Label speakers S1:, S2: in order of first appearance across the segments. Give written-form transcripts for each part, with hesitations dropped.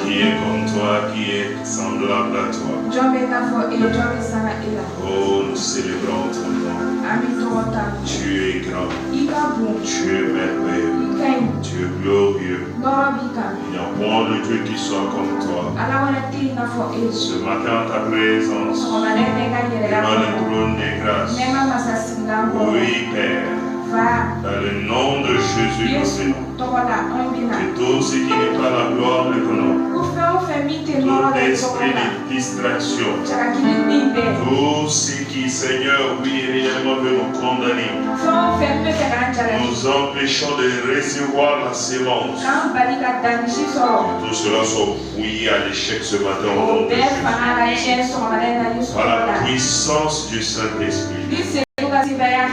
S1: Qui est comme toi, qui est semblable à toi. Oh, nous célébrons ton nom. Tu es grand. Tu es merveilleux. Tu es glorieux. Il n'y a point de Dieu qui soit comme toi. Ce matin, ta présence devant le trône des grâces. Oui, Père. Dans le nom de Jésus, nous venons. Que tout ce qui n'est pas la gloire de ton nom, tout esprit de distraction, tout ce qui, Seigneur, oui, réellement veut nous condamner, nous empêchons de recevoir la sémence. Que tout cela soit voué à l'échec ce matin au nom de Jésus. Par la puissance du Saint-Esprit.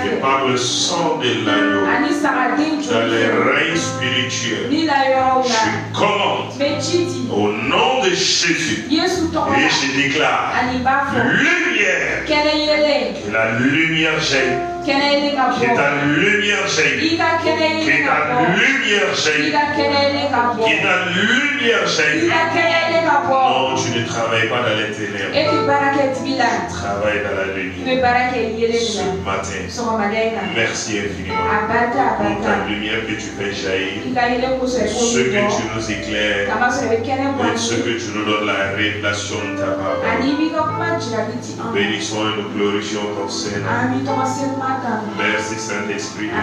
S1: Et par le sang de l'agneau, dans les règnes spirituels, je commande au nom de Jésus et je déclare lumière, que la lumière jaillit, que ta lumière jaillit, que ta lumière jaillit, que ta lumière jaillit. Non, tu ne travailles pas dans les ténèbres, tu travailles dans la lumière. Ce matin, merci infiniment pour ta lumière que tu fais jaillir, ce que tu nous éclaires et ce que tu nous donnes la révélation de ta parole. Bénissons et nous glorifions ton Seigneur. Merci Saint-Esprit de Dieu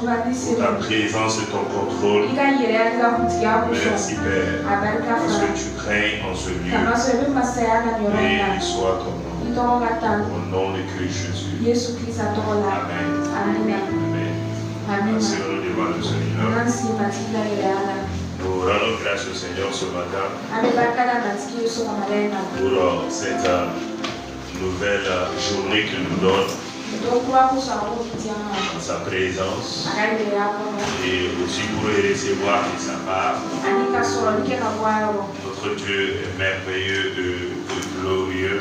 S1: pour ta présence et ton contrôle. Merci Père parce que tu règnes en ce lieu. Béni soit ton nom. Au nom de Christ Jésus. Amen. Amen. Merci au devant du Seigneur. Nous rendons grâce au Seigneur ce matin pour cette nouvelle journée qu'il nous donne en sa présence et aussi pour recevoir de sa part. Notre Dieu est merveilleux et glorieux.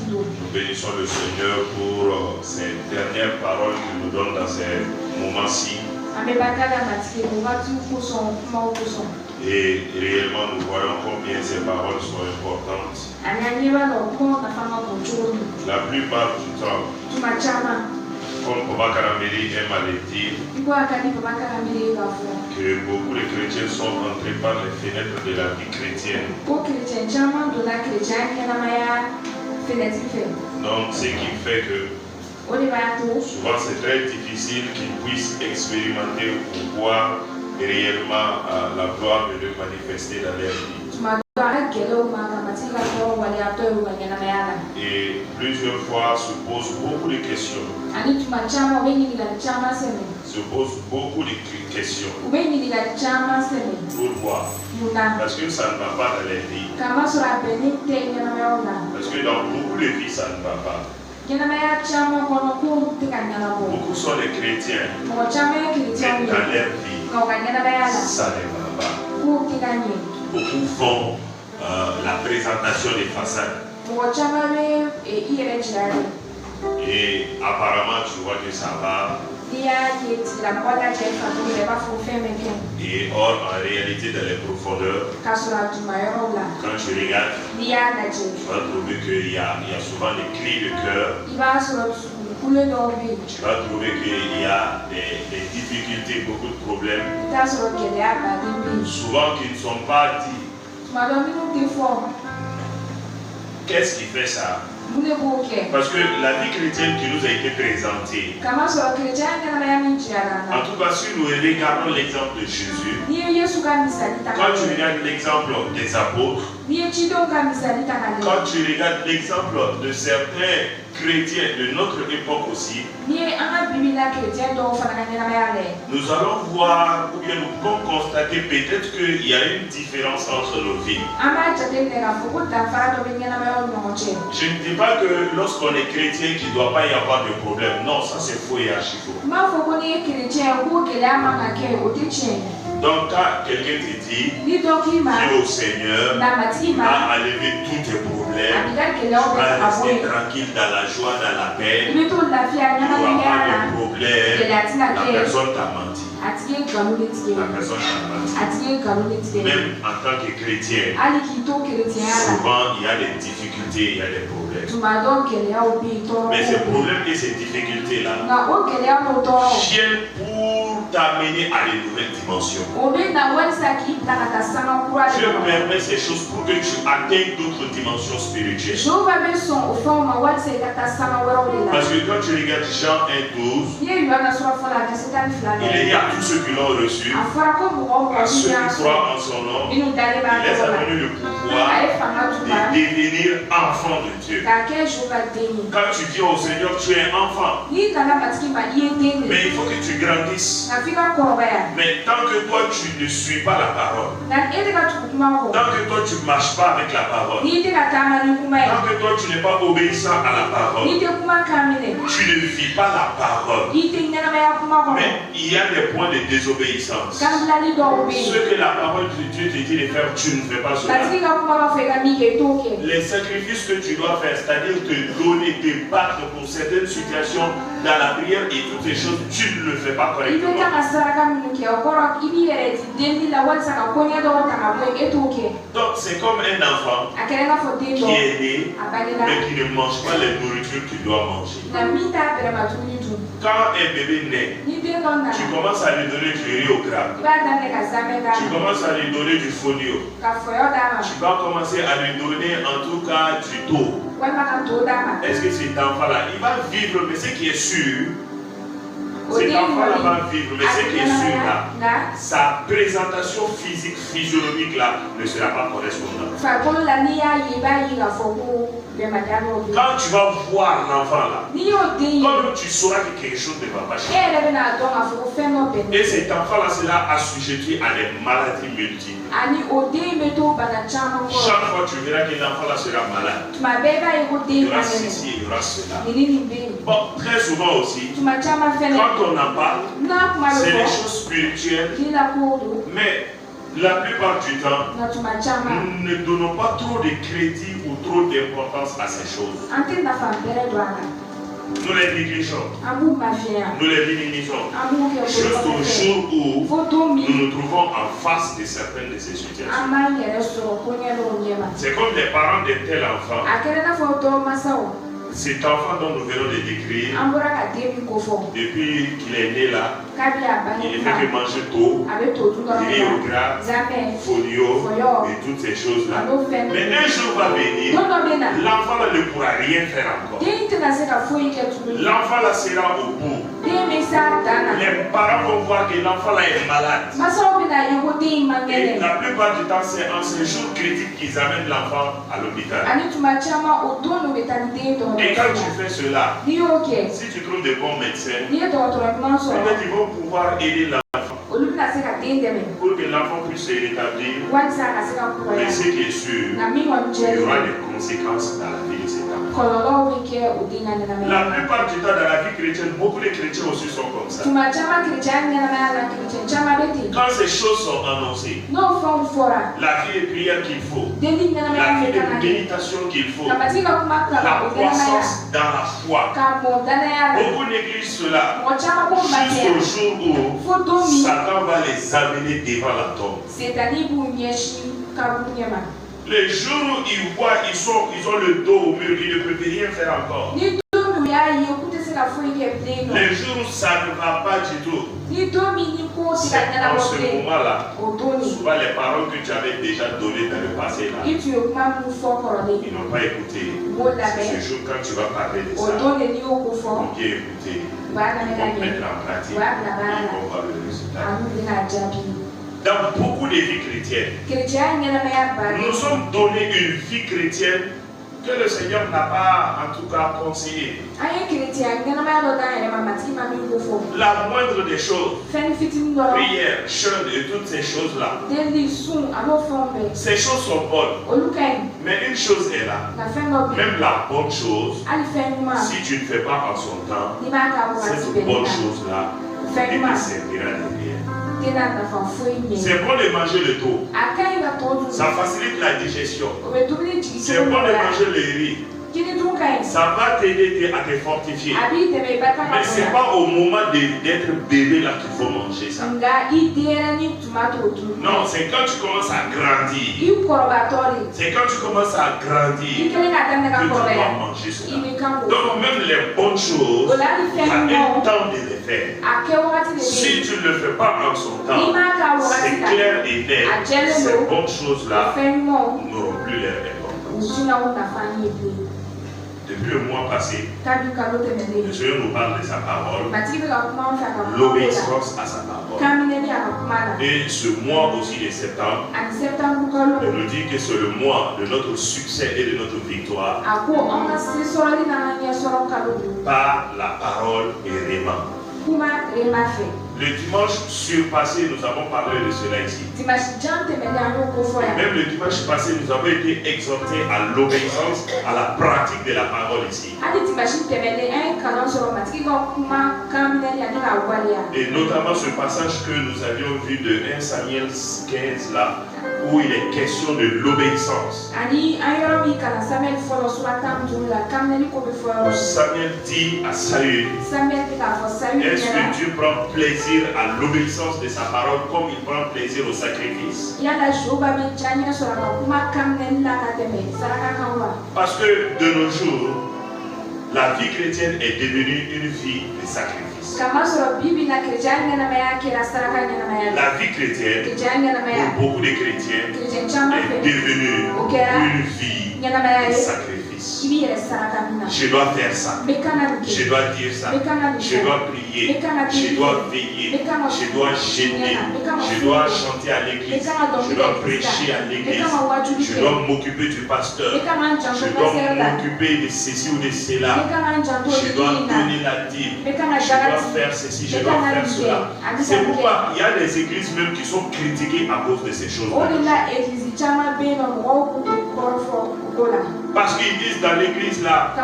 S1: Nous bénissons le Seigneur pour ces dernières paroles qu'il nous donne dans ces moments-ci. Et réellement, nous voyons combien ces paroles sont importantes. La plupart du temps, comme Papa Karambeli aime à le dire, que beaucoup de chrétiens sont entrés par les fenêtres de la vie chrétienne. Donc, ce qui fait que souvent c'est très difficile qu'ils puissent expérimenter ou voir réellement la gloire de Dieu manifester dans leur vie. Et plusieurs fois se posent beaucoup de questions. Se posent beaucoup de questions. Pourquoi? Parce que ça ne va pas dans les vies. Parce que dans beaucoup de vies, ça ne va pas. Beaucoup sont des chrétiens, mais dans leur vie, ça ne va pas. Beaucoup font la présentation des façades. Et apparemment, tu vois que ça va. Et or, en réalité, dans les profondeurs, quand tu regardes, tu vas trouver qu'il y a souvent des cris de cœur. Tu vas trouver qu'il y a des difficultés, beaucoup de problèmes. Souvent qui ne sont pas dits. Qu'est-ce qui fait ça? Parce que la vie chrétienne qui nous a été présentée, en tout cas si nous regardons l'exemple de Jésus, quand tu regardes l'exemple des apôtres, quand tu regardes l'exemple de certains chrétiens de notre époque aussi, nous allons voir ou bien nous pouvons constater peut-être qu'il y a une différence entre nos vies. Je ne dis pas que lorsqu'on est chrétien qu'il ne doit pas y avoir de problème. Non, ça c'est faux et archi faux. Donc quand quelqu'un te dit, Dieu au Seigneur a enlevé tous tes problèmes. problèmes. Tu vas rester tranquille dans la joie, dans la paix. Tu n'auras pas de problème. La personne t'a menti. La personne t'a menti. Même en tant que chrétien, souvent il y a des difficultés, il y a des problèmes. Mais ces problèmes et ces difficultés-là viennent pour t'amener à de nouvelles dimensions. Je permets ces choses pour que tu atteignes d'autres dimensions spirituelles. Parce que quand tu regardes Jean 1:12, il est dit à tous ceux qui l'ont reçu, à ceux qui croient en son nom, il les a donné le pouvoir de devenir enfants de Dieu. Quand tu viens au Seigneur, tu es un enfant. Mais il faut que tu grandisses. Mais tant que toi tu ne suis pas la parole, tant que toi tu ne marches pas avec la parole, tant que toi tu n'es pas obéissant à la parole, tu ne vis pas la parole. Mais il y a des points de désobéissance. Ce que la parole de Dieu te dit de faire, tu ne fais pas cela. Les sacrifices que tu dois faire, c'est-à-dire te donner, te battre pour certaines situations dans la prière et toutes ces choses, tu ne le fais pas correctement. Donc c'est comme un enfant qui est né mais qui ne mange pas les nourritures qu'il doit manger. Quand un bébé naît, tu commences à lui donner du riz au crabe. Tu commences à lui donner du fonio. Tu vas commencer à lui donner en tout cas du dos. Est-ce que cet enfant-là, il va vivre, mais ce qui est sûr, cet enfant-là va vivre, mais ce qui est sûr là, sa présentation physique, physiologique là, ne sera pas correspondante. Quand tu vas voir l'enfant là, comme tu sauras que quelque chose ne va pas changer. Et cet enfant là sera assujetti à des maladies multiples. Chaque fois tu verras que l'enfant là sera malade. Il y aura ceci, il y aura cela. Bon, très souvent aussi, quand on en parle, c'est des choses spirituelles, mais la plupart du temps, nous ne donnons pas trop de crédit ou trop d'importance à ces choses. Nous les négligeons. Nous les minimisons. Jusqu'au jour où nous nous trouvons en face de certaines de ces situations. C'est comme les parents d'un tel enfant. Cet enfant dont nous venons de décrire, depuis qu'il est né là, il ne fait que manger tôt, riz au gras, folio et toutes ces choses-là. Mais un jour va venir, l'enfant là ne pourra rien faire encore. L'enfant là sera au bout. Les parents vont voir que l'enfant là est malade. Et la plupart du temps, c'est en ce jour critique qu'ils amènent l'enfant à l'hôpital. Et quand tu fais cela, si tu trouves de bons médecins, peut-être ils vont pouvoir aider l'enfant pour que l'enfant puisse se rétablir. Mais ce qui est sûr, il y aura des conséquences dans la vie de cet enfant. La plupart du temps dans la vie chrétienne, beaucoup de chrétiens aussi sont comme ça. Quand ces choses sont annoncées, la vie de prière qu'il faut, la vie de méditation qu'il faut, la croissance dans la foi, beaucoup négligent cela jusqu'au jour où Satan va les amener devant la tombe. Les jours où ils voient, ils ont le dos au mur, ils ne peuvent rien faire encore. Les jours où ça ne va pas du tout, c'est en ce moment-là, souvent les paroles que tu avais déjà données dans le passé, là, ils n'ont pas écouté. C'est ce jour quand tu vas parler de ça, ils vont bien écouter, ils vont mettre en pratique, ils vont voir le résultat. Dans beaucoup de vies chrétiennes, nous sommes donnés une vie chrétienne que le Seigneur n'a pas en tout cas conseillé. La moindre des choses, prière, jeûne et toutes ces choses-là, ces choses sont bonnes. Mais une chose est là, même la bonne chose, si tu ne fais pas en son temps, cette bonne chose-là ne te servira de rien. C'est bon de manger le taux. Ça facilite la digestion. C'est bon de manger le riz. Ça va t'aider à te fortifier. Mais ce n'est pas au moment d'être bébé là qu'il faut manger ça. Non, c'est quand tu commences à grandir. C'est quand tu commences à grandir que tu dois manger cela. Donc même les bonnes choses, il y a un temps de les faire. Si tu ne le fais pas en son temps, c'est clair et net, ces bonnes choses-là n'auront plus leur importance. Depuis le mois passé, le Seigneur nous parle de sa parole, l'obéissance à sa parole. Et ce mois aussi de septembre, il nous dit que c'est le mois de notre succès et de notre victoire par la parole et Réma. Le dimanche surpassé, nous avons parlé de cela ici. Même le dimanche passé, nous avons été exhortés à l'obéissance, à la pratique de la parole ici. Et notamment ce passage que nous avions vu de 1 Samuel 15 là, où il est question de l'obéissance. Samuel dit à Saül, est-ce que Dieu prend plaisir à l'obéissance de sa parole comme il prend plaisir au sacrifice? Parce que de nos jours, la vie chrétienne est devenue une vie de sacrifice. La vie chrétienne, pour beaucoup de chrétiens, est devenue une vie de sacrifice. Je dois faire ça. Je dois dire ça. Je dois prier. Je dois veiller. Je dois jeûner. Je dois chanter à l'église. Je dois prêcher à l'église. Je dois m'occuper du pasteur. Je dois m'occuper de ceci ou de cela. Je dois donner la dîme. Je dois faire ceci. Je dois faire cela. C'est pourquoi il y a des églises même qui sont critiquées à cause de ces choses. Parce qu'ils disent dans l'église là, il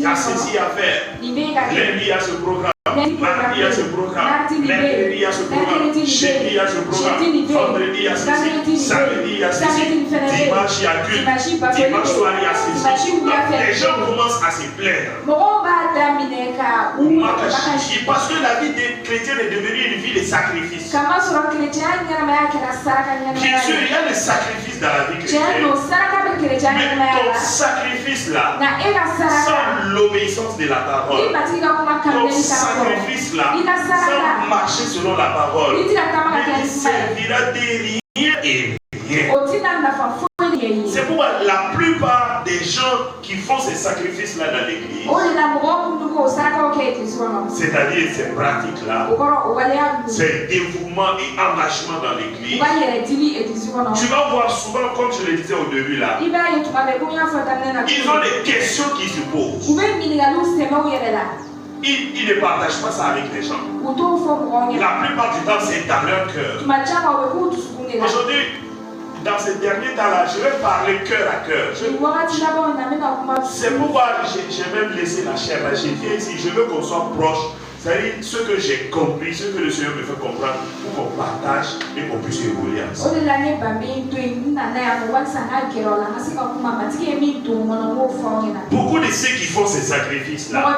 S1: y a ceci à faire. Lundi il y a ce programme. Mardi il y a ce programme. Mercredi il y a ce programme. Jeudi il y a ce programme. Vendredi il y a ceci. Samedi il y a ceci. Dimanche il y a culte. Dimanche soir il y a ceci. Les gens commencent à se plaindre. Parce que la vie des chrétiens est devenue une vie de sacrifice. Bien sûr, il y a le sacrifice dans la vie chrétienne. Mais ton sacrifice là, sans l'obéissance de la parole, ton sacrifice là, sans marcher selon la parole, ne servira de rien et rien. C'est pourquoi la plupart des gens qui font ces sacrifices-là dans l'église, c'est-à-dire ces pratiques-là, ces dévouements et engagement dans l'église, tu vas voir souvent, comme je le disais au début là, ils ont des questions qui se posent. Ils ne partagent pas ça avec les gens. La plupart du temps, c'est dans leur cœur. Aujourd'hui, dans ces derniers temps-là, je vais parler cœur à cœur. C'est pourquoi j'ai même laissé la chair là. J'ai dit ici, je veux qu'on soit proche. C'est-à-dire ce que j'ai compris, ce que le Seigneur me fait comprendre, pour qu'on partage et qu'on puisse évoluer ensemble. Beaucoup de ceux qui font ces sacrifices-là, dans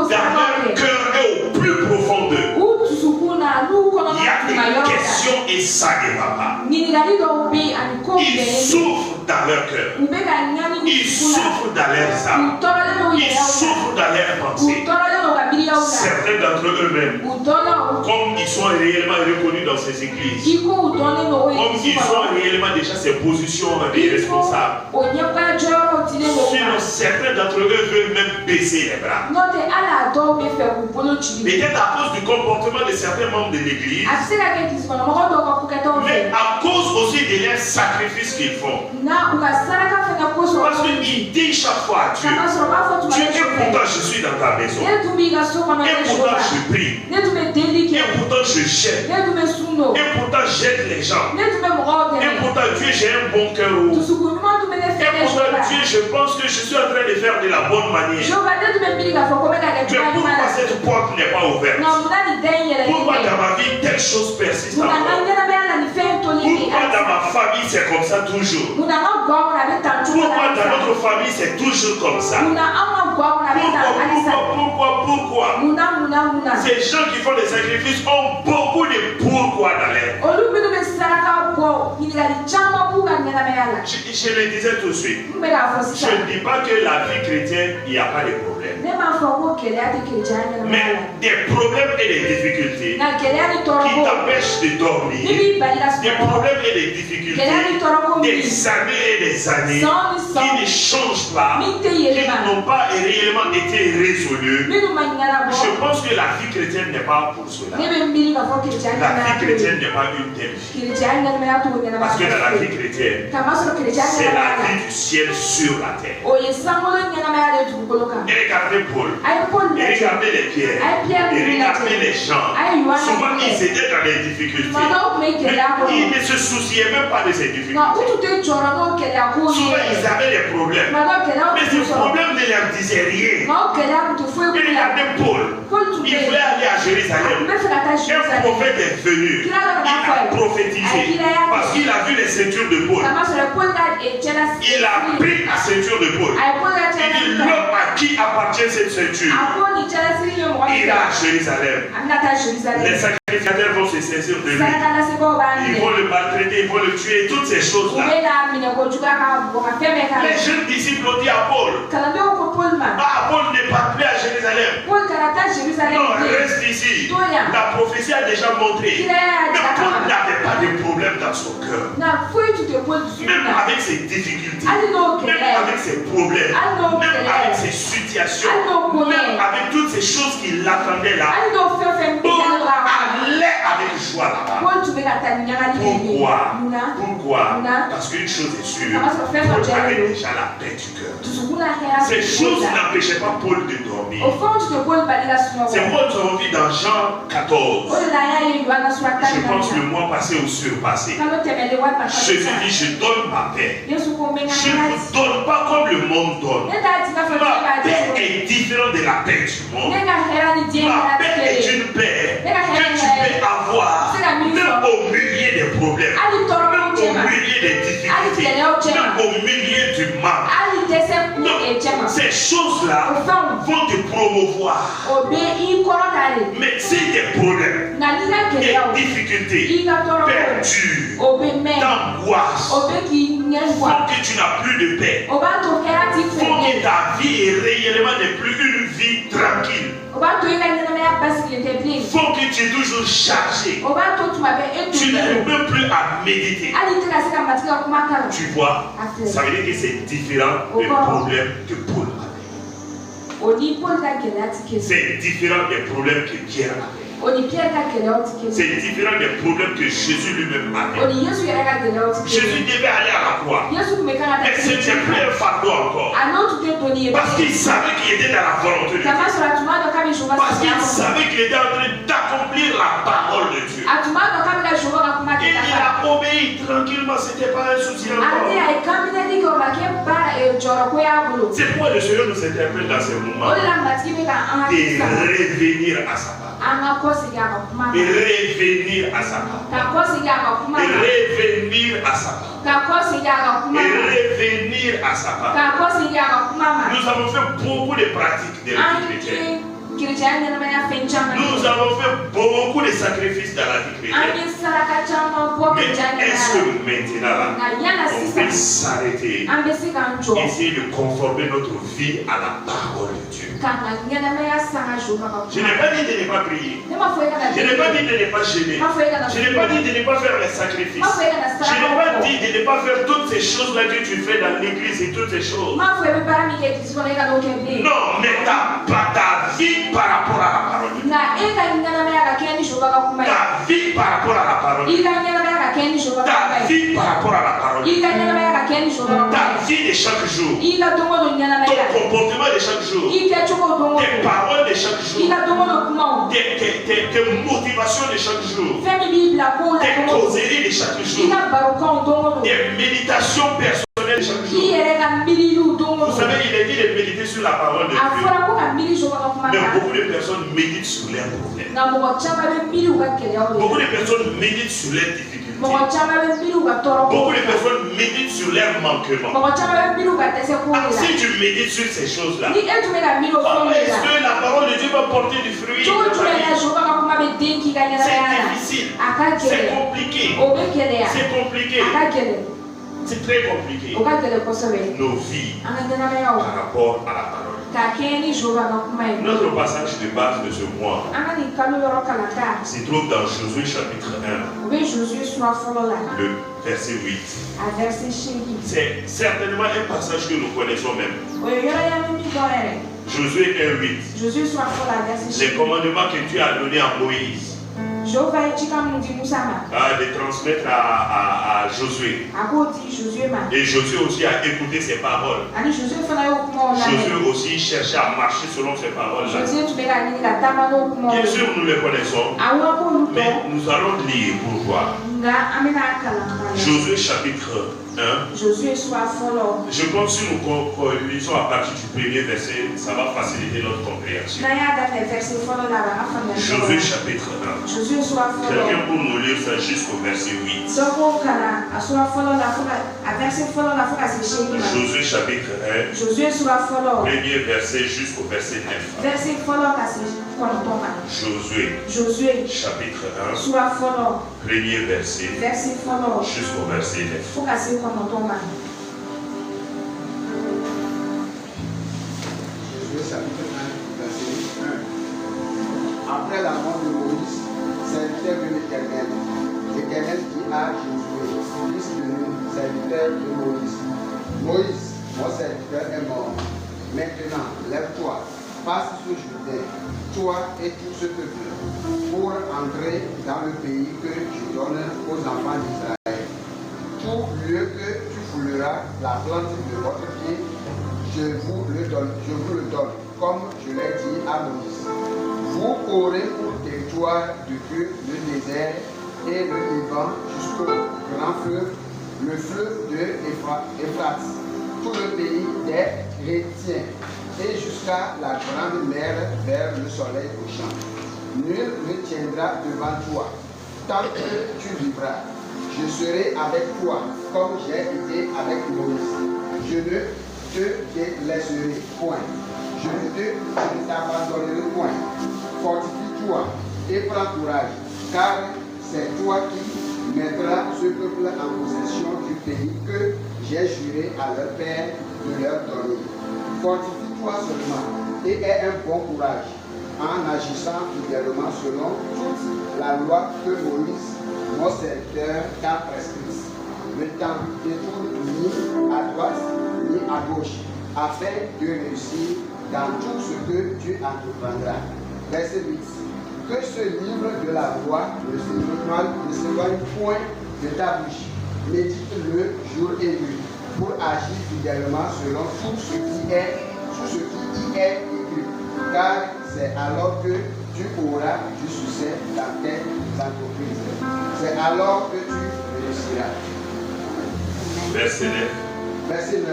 S1: leur cœur et au plus profond d'eux, il y a des questions et ça ne va pas. Ils souffrent dans leur cœur. Ils souffrent dans leurs âmes. Ils souffrent dans leurs pensées. Certains d'entre eux-mêmes, comme ils sont réellement reconnus dans ces églises, comme ils ont réellement déjà ces positions de responsables, sinon certains d'entre eux veulent même baisser les bras. Peut-être à cause du comportement de certains membres de l'église, mais à cause aussi de leurs sacrifices qu'ils font. Parce qu'ils disent chaque fois à Dieu, Dieu, et pourtant je suis dans ta maison, et pourtant je prie, et pourtant je gêne, et pourtant j'aide les gens, et pourtant Dieu j'ai un bon cœur, et pourtant Dieu je pense que je suis en train de faire de la bonne manière. Mais pourquoi cette porte n'est pas ouverte? Pourquoi dans ma vie telle chose persiste encore? Pourquoi dans ma famille famille c'est comme ça toujours? Pourquoi dans notre famille c'est toujours comme ça? Pourquoi? Ces gens qui font des sacrifices ont beaucoup de pourquoi dans l'air. Je le disais tout de suite. Je ne dis pas que la vie chrétienne, il n'y a pas de problème. Mais des problèmes et des difficultés qui t'empêchent de dormir, des problèmes et des difficultés, des années et des années qui ne changent pas, qui n'ont pas réellement été résolus. Je pense que la vie chrétienne n'est pas pour cela. La vie chrétienne n'est pas une telle vie. Parce que dans la vie chrétienne, c'est la vie du ciel sur la terre. Et regardez Paul, et regardez les pierres, et regardez les gens. Souvent ils étaient dans des difficultés, mais ils ne se souciaient même pas de ces difficultés. Souvent ils avaient des problèmes, mais ces problèmes ne leur disaient rien. Et regardez Paul, il voulait aller à Jérusalem. Un prophète est venu, il a prophétisé parce qu'il a vu les ceintures de Paul. Il a pris la ceinture de Paul. Il dit l'homme à qui appartient cette ceinture ira à Jérusalem. Les sacrificateurs vont se saisir de lui. Ils vont le maltraiter, ils vont le tuer, toutes ces choses-là. Les jeunes disciples ont dit à Paul, Paul ne part plus à Jérusalem. Non, reste ici. La prophétie a déjà montré. Mais Paul n'avait pas de problème dans son cœur. Même avec ses difficultés, même avec ses problèmes, même avec ses situations, même avec toutes ces choses qui l'attendaient là, Paul allait avec joie là-bas. Pourquoi? Parce qu'une chose est sûre, Paul avait déjà la paix du cœur. Ces choses n'empêchaient pas Paul de dormir. C'est moi qui ai vu dans Jean 14. Je pense le mois passé ou surpassé. Jésus dit, je donne ma paix. Je ne vous donne pas comme le monde donne. Ma paix est différente de la paix du monde. Ma paix est une paix que tu peux avoir même au milieu des problèmes, même au milieu des difficultés, même au milieu du mal. Donc, ces choses-là vont te promouvoir. Mais c'est des problèmes, des difficultés, perdues, d'angoisse, faut que tu n'as plus de paix, faut que ta vie est réellement n'est plus une vie tranquille. Faut que tu es toujours chargé. Tu n'arrives même plus à méditer. Tu vois, ça veut dire que c'est différent des problèmes que Paul avait. C'est différent des problèmes que Pierre avait. C'est différent des problèmes que Jésus lui-même avait. Jésus devait aller à la croix. Mais c'était plus un fardeau encore. Parce qu'il savait qu'il était dans la volonté de Dieu. Parce qu'il savait qu'il était en train d'accomplir la parole de Dieu. Et il a obéi tranquillement, ce n'était pas un souci encore. C'est pourquoi le Seigneur nous interpelle dans ces moments de revenir à sa part. De revenir à sa part. De revenir à sa part. De revenir à sa part. Nous avons fait beaucoup de pratiques de la vie chrétienne. Nous avons fait beaucoup de sacrifices dans la vie chrétienne. Mais est-ce que maintenant, on peut s'arrêter, essayer de conformer notre vie à la parole de Dieu? Je n'ai pas dit de ne pas prier. Je n'ai pas dit de ne pas jeûner. Je n'ai pas dit de ne pas faire les sacrifices. Je n'ai pas dit de ne pas faire toutes ces choses-là que tu fais dans l'église et toutes ces choses. Non, mais ta vie par rapport à la parole. Ta vie par rapport à la parole. Ta vie par rapport à la parole. Ta vie de chaque jour. Ton comportement de chaque jour. Tes paroles de chaque jour. Tes motivations de chaque jour. Tes causeries de chaque jour. Tes méditations personnelles de chaque jour. Vous savez, il est dit de méditer sur la parole de Dieu. Mais beaucoup de personnes méditent sur leurs problèmes. Beaucoup de personnes méditent sur leurs difficultés. Beaucoup de personnes méditent sur leurs manquements. Si tu médites sur ces choses-là, comment est-ce que la parole de Dieu va porter du fruit? C'est difficile, c'est compliqué, c'est compliqué. C'est très compliqué. Nos vies par rapport à la parole. Notre passage de base de ce mois se trouve dans Josué chapitre 1, le verset 8. C'est certainement un passage que nous connaissons même. Josué 1:8. Les commandements que Dieu a donnés à Moïse. De transmettre à Josué. Et Josué aussi a écouté ses paroles. Josué aussi cherchait à marcher selon ses paroles. Bien sûr, nous les connaissons. Mais nous allons lire pour voir. Josué chapitre 1. Je pense que si nous lisons à partir du premier verset, ça va faciliter notre compréhension. Josué chapitre 1. Quelqu'un pour nous lire ça jusqu'au verset 8. Josué chapitre 1. Premier verset jusqu'au verset 9. Josué chapitre 1. Premier verset jusqu'au verset 9.
S2: Josué chapitre 1, verset 1. Après la mort de Moïse, serviteur de l'Éternel, l'Éternel dit à Josué, fils de Nun, serviteur de Moïse, Moïse, mon serviteur est mort. Maintenant, lève-toi, passe ce Jourdain, toi et tout ce peuple, pour entrer dans le pays que je donne aux enfants d'Israël. Tout lieu que tu fouleras la plante de votre pied, je vous le donne, comme je l'ai dit à Moïse. Vous courez pour territoire depuis le désert et le Liban jusqu'au grand fleuve, le fleuve de Euphrate, tout le pays des Chrétiens, et jusqu'à la grande mer vers le soleil couchant. Nul ne tiendra devant toi, tant que tu vivras. Je serai avec toi, comme j'ai été avec Moïse. Je ne te délaisserai point. Je ne t'abandonnerai point. Fortifie-toi et prends courage, car c'est toi qui mettras ce peuple en possession du pays que j'ai juré à leur père de leur donner. Fortifie-toi seulement et aie un bon courage en agissant fidèlement selon toute la loi que Moïse, mon serviteur, t'a prescrite. Ne t'en détourne ni à droite ni à gauche, afin de réussir dans tout ce que tu entreprendras. Verset 8. Que ce livre de la loi ne s'éloigne point de ta bouche. Médite-le jour et nuit, pour agir fidèlement selon tout ce qui y est écrit. Car c'est alors que tu auras du succès dans tes entreprises. C'est alors que tu réussiras.
S1: Verset 9.
S2: Verset 9.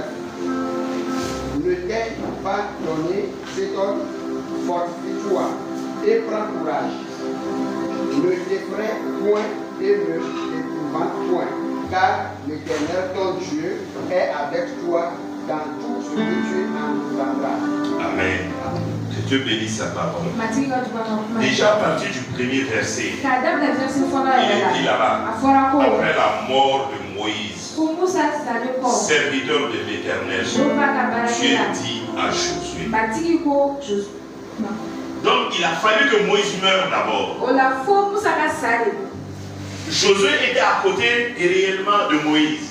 S2: Ne t'ai pas donné cet ordre, fortifie-toi et prends courage. Ne t'effraie point et ne t'épouvante point, car l'Éternel ton Dieu est avec toi dans tout ce que tu entreprendras.
S1: Amen. Que Dieu bénisse sa parole. Déjà à partir du premier verset, il est dit là-bas, après la mort de Moïse, serviteur de l'Éternel, Dieu dit à Josué. Donc il a fallu que Moïse meure d'abord. Josué était à côté réellement de Moïse.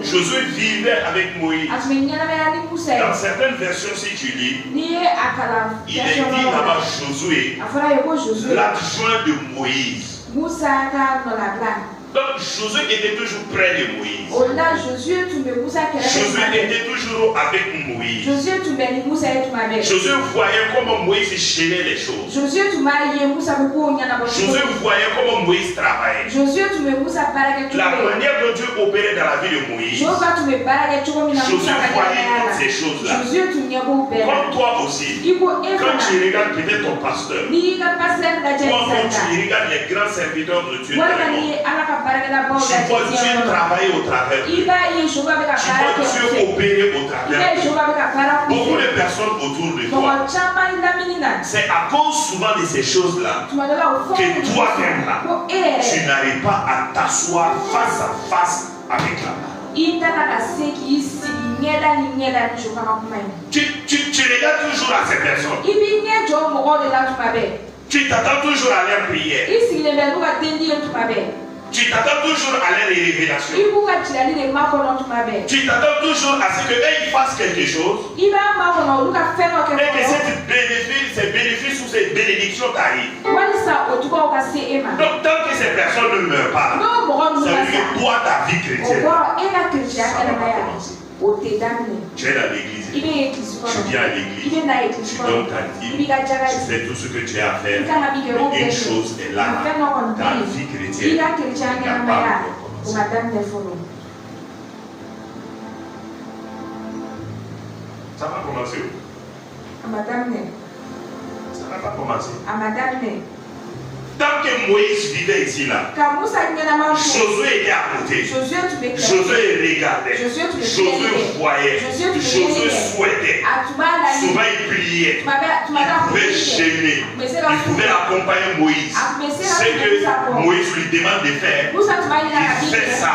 S1: Josué vivait avec Moïse. Dans certaines versions, si tu lis, il est dit là-bas Josué, l'adjoint de Moïse. Donc Josué était toujours près de Moïse. Josué était toujours avec Moïse. Josué voyait comment Moïse gênait les choses. Josué voyait comment Moïse travaillait. La manière dont Dieu opérait dans la vie de Moïse. Josué voyait toutes ces choses-là. Comme toi aussi. Quand tu regardes peut-être ton pasteur, quand tu regardes les grands serviteurs de Dieu, tu vois Dieu travailler au travers d'eux. Tu vois Dieu opérer au travers d'eux. Beaucoup de personnes autour de toi, c'est à cause souvent de ces choses-là que toi-même là, tu n'arrives pas à t'asseoir face à face avec la main. Tu regardes toujours à ces personnes. Tu t'attends toujours à leur prière. Tu t'attends toujours à leur révélation. Tu t'attends toujours à ce qu'ils fassent quelque chose. Et que ces bénéfices ou ces bénédictions t'arrivent. Donc tant que ces personnes ne meurent pas, ça veut dire que toi, ta vie chrétienne, ça va pas commencer. Tu es dans l'église, tu viens à l'église, tu donnes ta dîme, tu fais tout ce que tu as à faire. Mais une chose est là, ta vie chrétienne n'a pas encore commencé. Ça va commencer où? Ça n'a pas commencé. Tant que Moïse vivait ici là, Josué était à côté. Josué regardait. Josué voyait. Josué souhaitait. Souvent il priait. Il pouvait gêner. Il pouvait accompagner Moïse. Ce que Moïse lui demande de faire, il fait ça.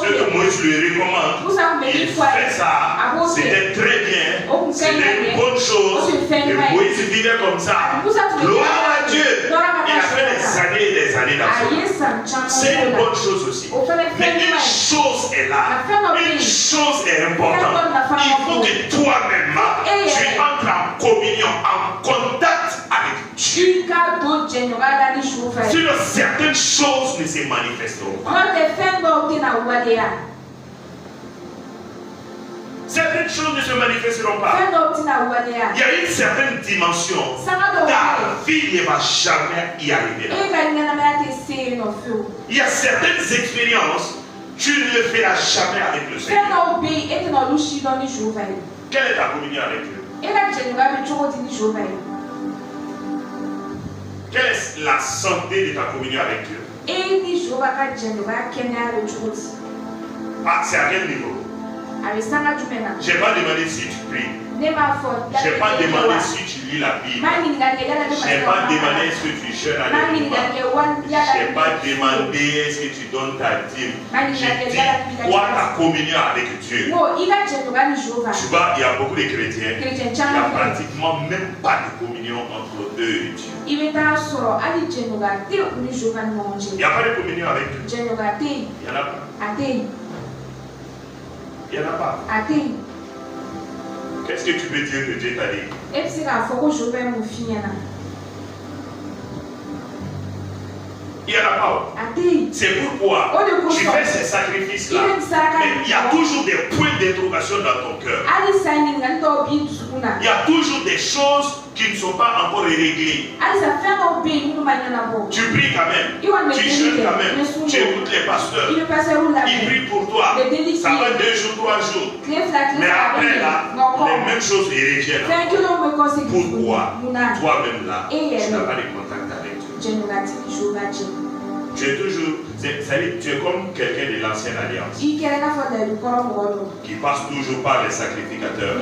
S1: Ce que Moïse lui recommande, il fait ça. C'était très bien. C'était une bonne chose. Et Moïse vivait comme ça. Gloire à Dieu. Il a fait des années et des années d'affaires. C'est une bonne chose aussi. Mais une chose est là. Une chose est importante. Il faut que toi-même, tu entres en communion, en contact avec Dieu. Sinon, certaines choses ne se manifesteront pas. Certaines choses ne se manifesteront pas. Il y a une certaine dimension. Ta vie ne va jamais y arriver là. Il y a certaines expériences, tu ne le feras jamais avec le Seigneur. Quelle est ta communion avec Dieu? Quelle est la santé de ta communion avec Dieu? Ah, c'est à quel niveau? Je n'ai pas demandé si tu pries. Je n'ai pas demandé si tu lis la Bible. Je n'ai pas demandé est-ce que tu jeûnes allègrement. Je n'ai pas demandé est-ce que tu donnes ta dîme. J'ai dit quoi ta communion avec Dieu. Tu vois, il y a beaucoup de chrétiens. Il n'y a pratiquement même pas de communion entre eux et Dieu. Il n'y a pas de communion avec Dieu. Il n'y en a pas. Il n'y en a pas. Qu'est-ce que tu veux dire que Dieu t'a dit? Il n'y en a pas. C'est pourquoi tu fais ces sacrifices-là. Mais il y a toujours des points d'interrogation dans ton cœur. Il y a toujours des choses qui ne sont pas encore réglées. Tu pries quand même. Tu jeûnes quand même. Tu écoutes les pasteurs. Ils prient pour toi. Ça va 2 jours, 3 jours. Mais après là, les mêmes choses y reviennent. Pourquoi toi-même là, tu n'as pas de contact avec Dieu? Tu es toujours, tu es comme quelqu'un de l'ancienne alliance qui passe toujours par les sacrificateurs.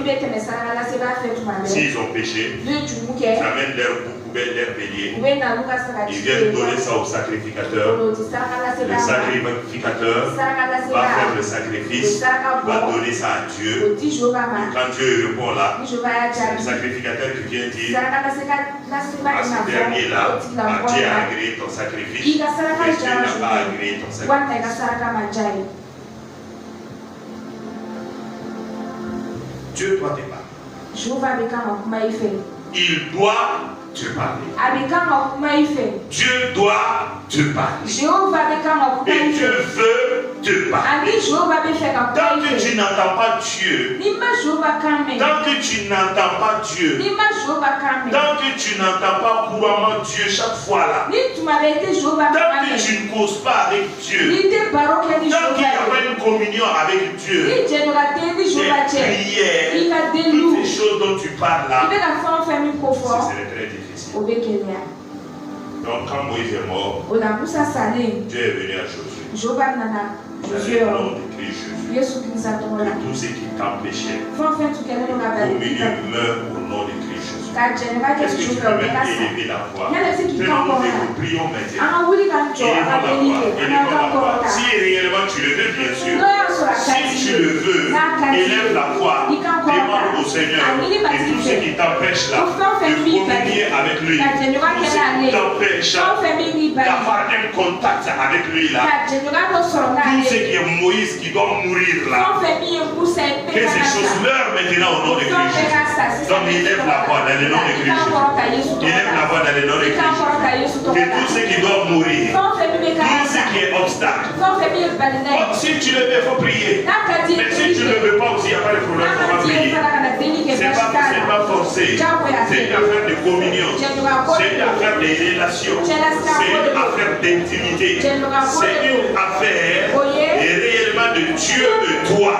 S1: S'ils ont péché, ils amènent leur poubelle, leur bélier. Ils viennent donner ça au sacrificateur. Le sacrificateur va faire le sacrifice, va donner ça à Dieu. Et quand Dieu répond là, c'est le sacrificateur qui vient dire à ce dernier-là, Dieu a agréé ton sacrifice. Dieu n'a pas agréé ton sacrifice. Dieu doit te parler. Il doit te parler. Dieu doit te parler. Et Dieu veut te parle, tant que tu n'entends pas Dieu, tant que tu n'entends pas Dieu, tant que tu n'entends pas couramment Dieu chaque fois là, tant que tu ne causes pas avec Dieu, tant qu'il n'y a pas une communion avec Dieu, tes prières, toutes ces choses dont tu parles là, c'est très difficile. Donc quand Moïse est mort, Dieu est venu à Josué. Dans le nom de Christ Jésus, que tous ceux qui t'empêchaient de communion meurent au nom de Christ Jésus. Est-ce que tu peux même élever la voix? Nous prions maintenant. Élevons la voix. Si réellement tu le veux, bien sûr. Si tu le veux, élève la voix. Demande au Seigneur et tous ceux qui t'empêchent là de communier avec lui, tous ceux qui t'empêchent d'avoir un contact avec lui là, tout ce qui est Moïse qui doit mourir là, que ces choses meurent maintenant au nom de Christ Jésus. Donc élève la voix dans le nom de Christ Jésus. Élève la voix dans le nom de Christ Jésus. Que tout ce qui doit mourir, tout ce qui est obstacle, si tu le veux, il faut prier. Mais si tu ne le veux pas aussi, il n'y a pas de problème, il faut prier. C'est pas forcé. C'est une affaire de communion. C'est une affaire de relation. C'est une affaire d'intimité. C'est une affaire réellement de Dieu et toi.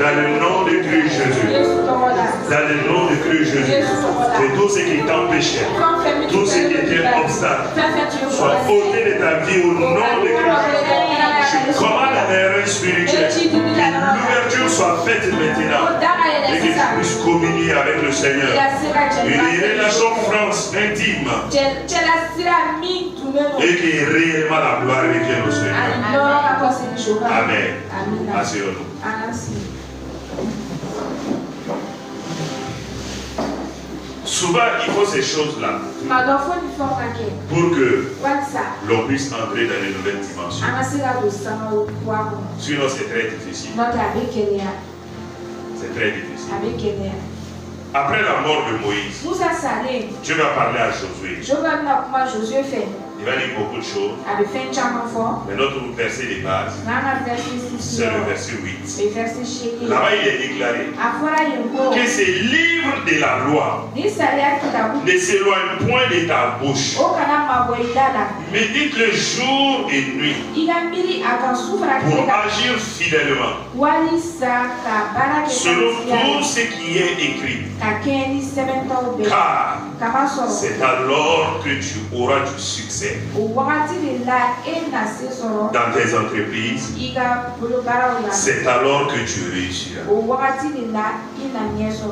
S1: Dans le nom de Christ Jésus. Dans le nom de Christ Jésus. C'est tout ce qui t'empêchait, tout ce qui était obstacle, soit ôté de ta vie au nom de Christ. Je commande à l'erreur spirituelle que l'ouverture soit faite maintenant et que tu puisses communier avec le Seigneur. Une relation France intime et que réellement la gloire revienne au Seigneur. Amen. Asseyons-nous. Souvent, il faut ces choses-là pour que l'on puisse entrer dans les nouvelles dimensions. Sinon, c'est très difficile. C'est très difficile. Après la mort de Moïse, Dieu va parler à Josué. Il va dire beaucoup de choses. Mais notre verset de base, c'est le verset 8. Là-bas, il est déclaré que ces livres de la loi ne s'éloignent point de ta bouche. Médite-le jour et nuit pour agir fidèlement selon tout ce qui est écrit. Car c'est alors que tu auras du succès dans tes entreprises. C'est alors que tu réussiras.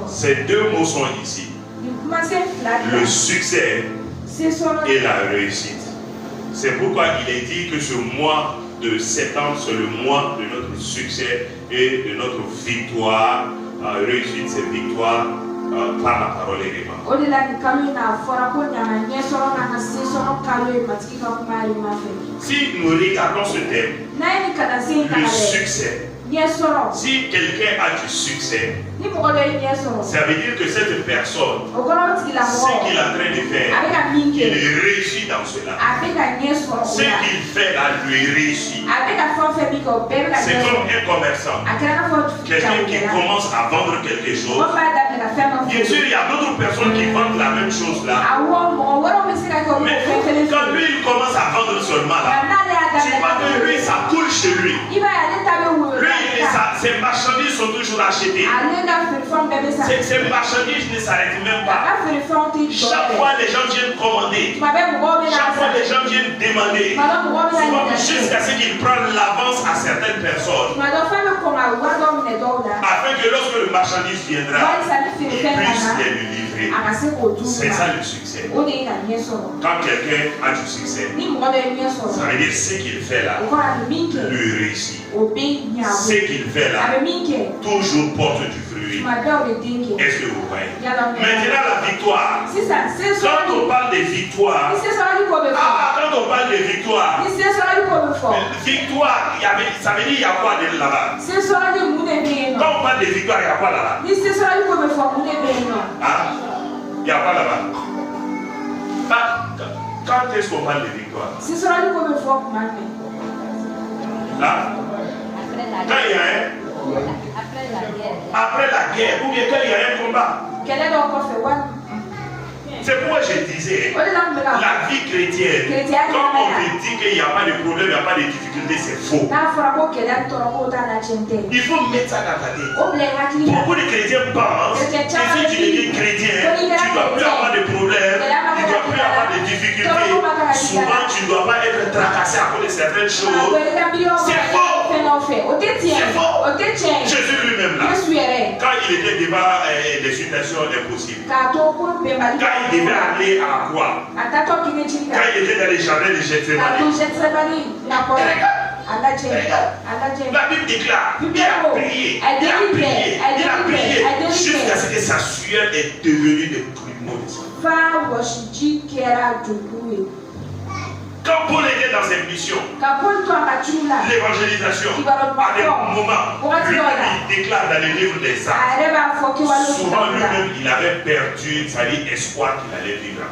S1: Ces deux mots sont ici. Le succès et la réussite. C'est pourquoi il est dit que ce mois de septembre, c'est le mois de notre succès et de notre victoire, réussite, c'est victoire par la parole élément. Si nous regardons ce thème, le succès, si quelqu'un a du succès, ça veut dire que cette personne, ce qu'il est en train de faire, il réussit dans cela. Ce qu'il fait là, lui réussit. C'est comme un commerçant, quelqu'un qui commence à vendre quelque chose. Bien sûr, il y a d'autres personnes qui vendent la même chose là. Mais quand lui, il commence à vendre seulement là, tu vois que lui, ça coule chez lui. Lui, ses marchandises sont toujours achetées. Ces marchandises ne s'arrêtent même pas. Chaque fois, les gens viennent commander. Chaque fois, les gens viennent demander. Jusqu'à ce qu'ils prennent l'avance à certaines personnes. Afin que lorsque le marchandise viendra, ils puissent les lui livrer. C'est ça le succès. Quand quelqu'un a du succès, ça veut dire ce qu'il fait là, lui réussit. Ce qu'il fait là, toujours porte du fruit. Est-ce que vous voyez? Maintenant la victoire. Quand on parle de victoire, quand on parle de victoire, victoire, ça veut dire il y a quoi là-bas? Quand on parle de victoire, il y a quoi là-bas? Il y a quoi là-bas? Quand est-ce qu'on parle de victoire? Là? Quand il y a après la guerre, ou bien quand il y a un combat. C'est pourquoi je disais, la vie chrétienne, quand on te dit qu'il n'y a pas de problème, il n'y a pas de difficulté, c'est faux. Il faut mettre ça dans ta tête. Beaucoup de chrétiens pensent que si tu deviens chrétien, tu ne dois plus avoir de problèmes, tu ne dois plus avoir de difficultés. Souvent, tu ne dois pas être tracassé à cause de certaines choses. C'est faux. C'est faux. Jésus lui-même là, quand il était devant des situations impossibles, quand il devait aller à la croix, quand il était dans les jardins de Gethsémani, la Bible déclare, il a prié, jusqu'à ce que sa sueur est devenue des grumeaux. Quand Paul était dans cette mission, l'évangélisation, à des moments, lui-même il déclare dans les livres des Actes, souvent lui-même il avait perdu, c'est-à-dire espoir qu'il allait vivre.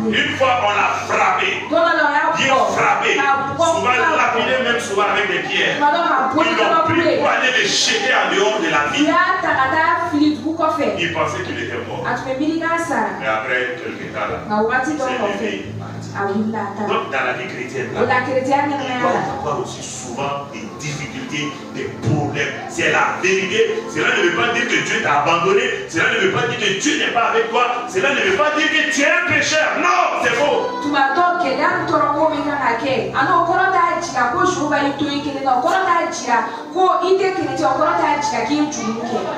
S1: Une fois on l'a frappé, bien frappé, souvent lapidé même souvent avec des pierres. Ils l'ont pris pour aller le jeter en dehors de la ville. Il pensait qu'il était mort. Mais après quelques temps là, c'est levé. Donc dans la vie chrétienne, là, il doit y avoir aussi souvent des difficultés, des problèmes. C'est la vérité. Cela ne veut pas dire que Dieu t'a abandonné. Cela ne veut pas dire que Dieu n'est pas avec toi. Cela ne veut pas dire que tu es un pécheur. Non, c'est faux.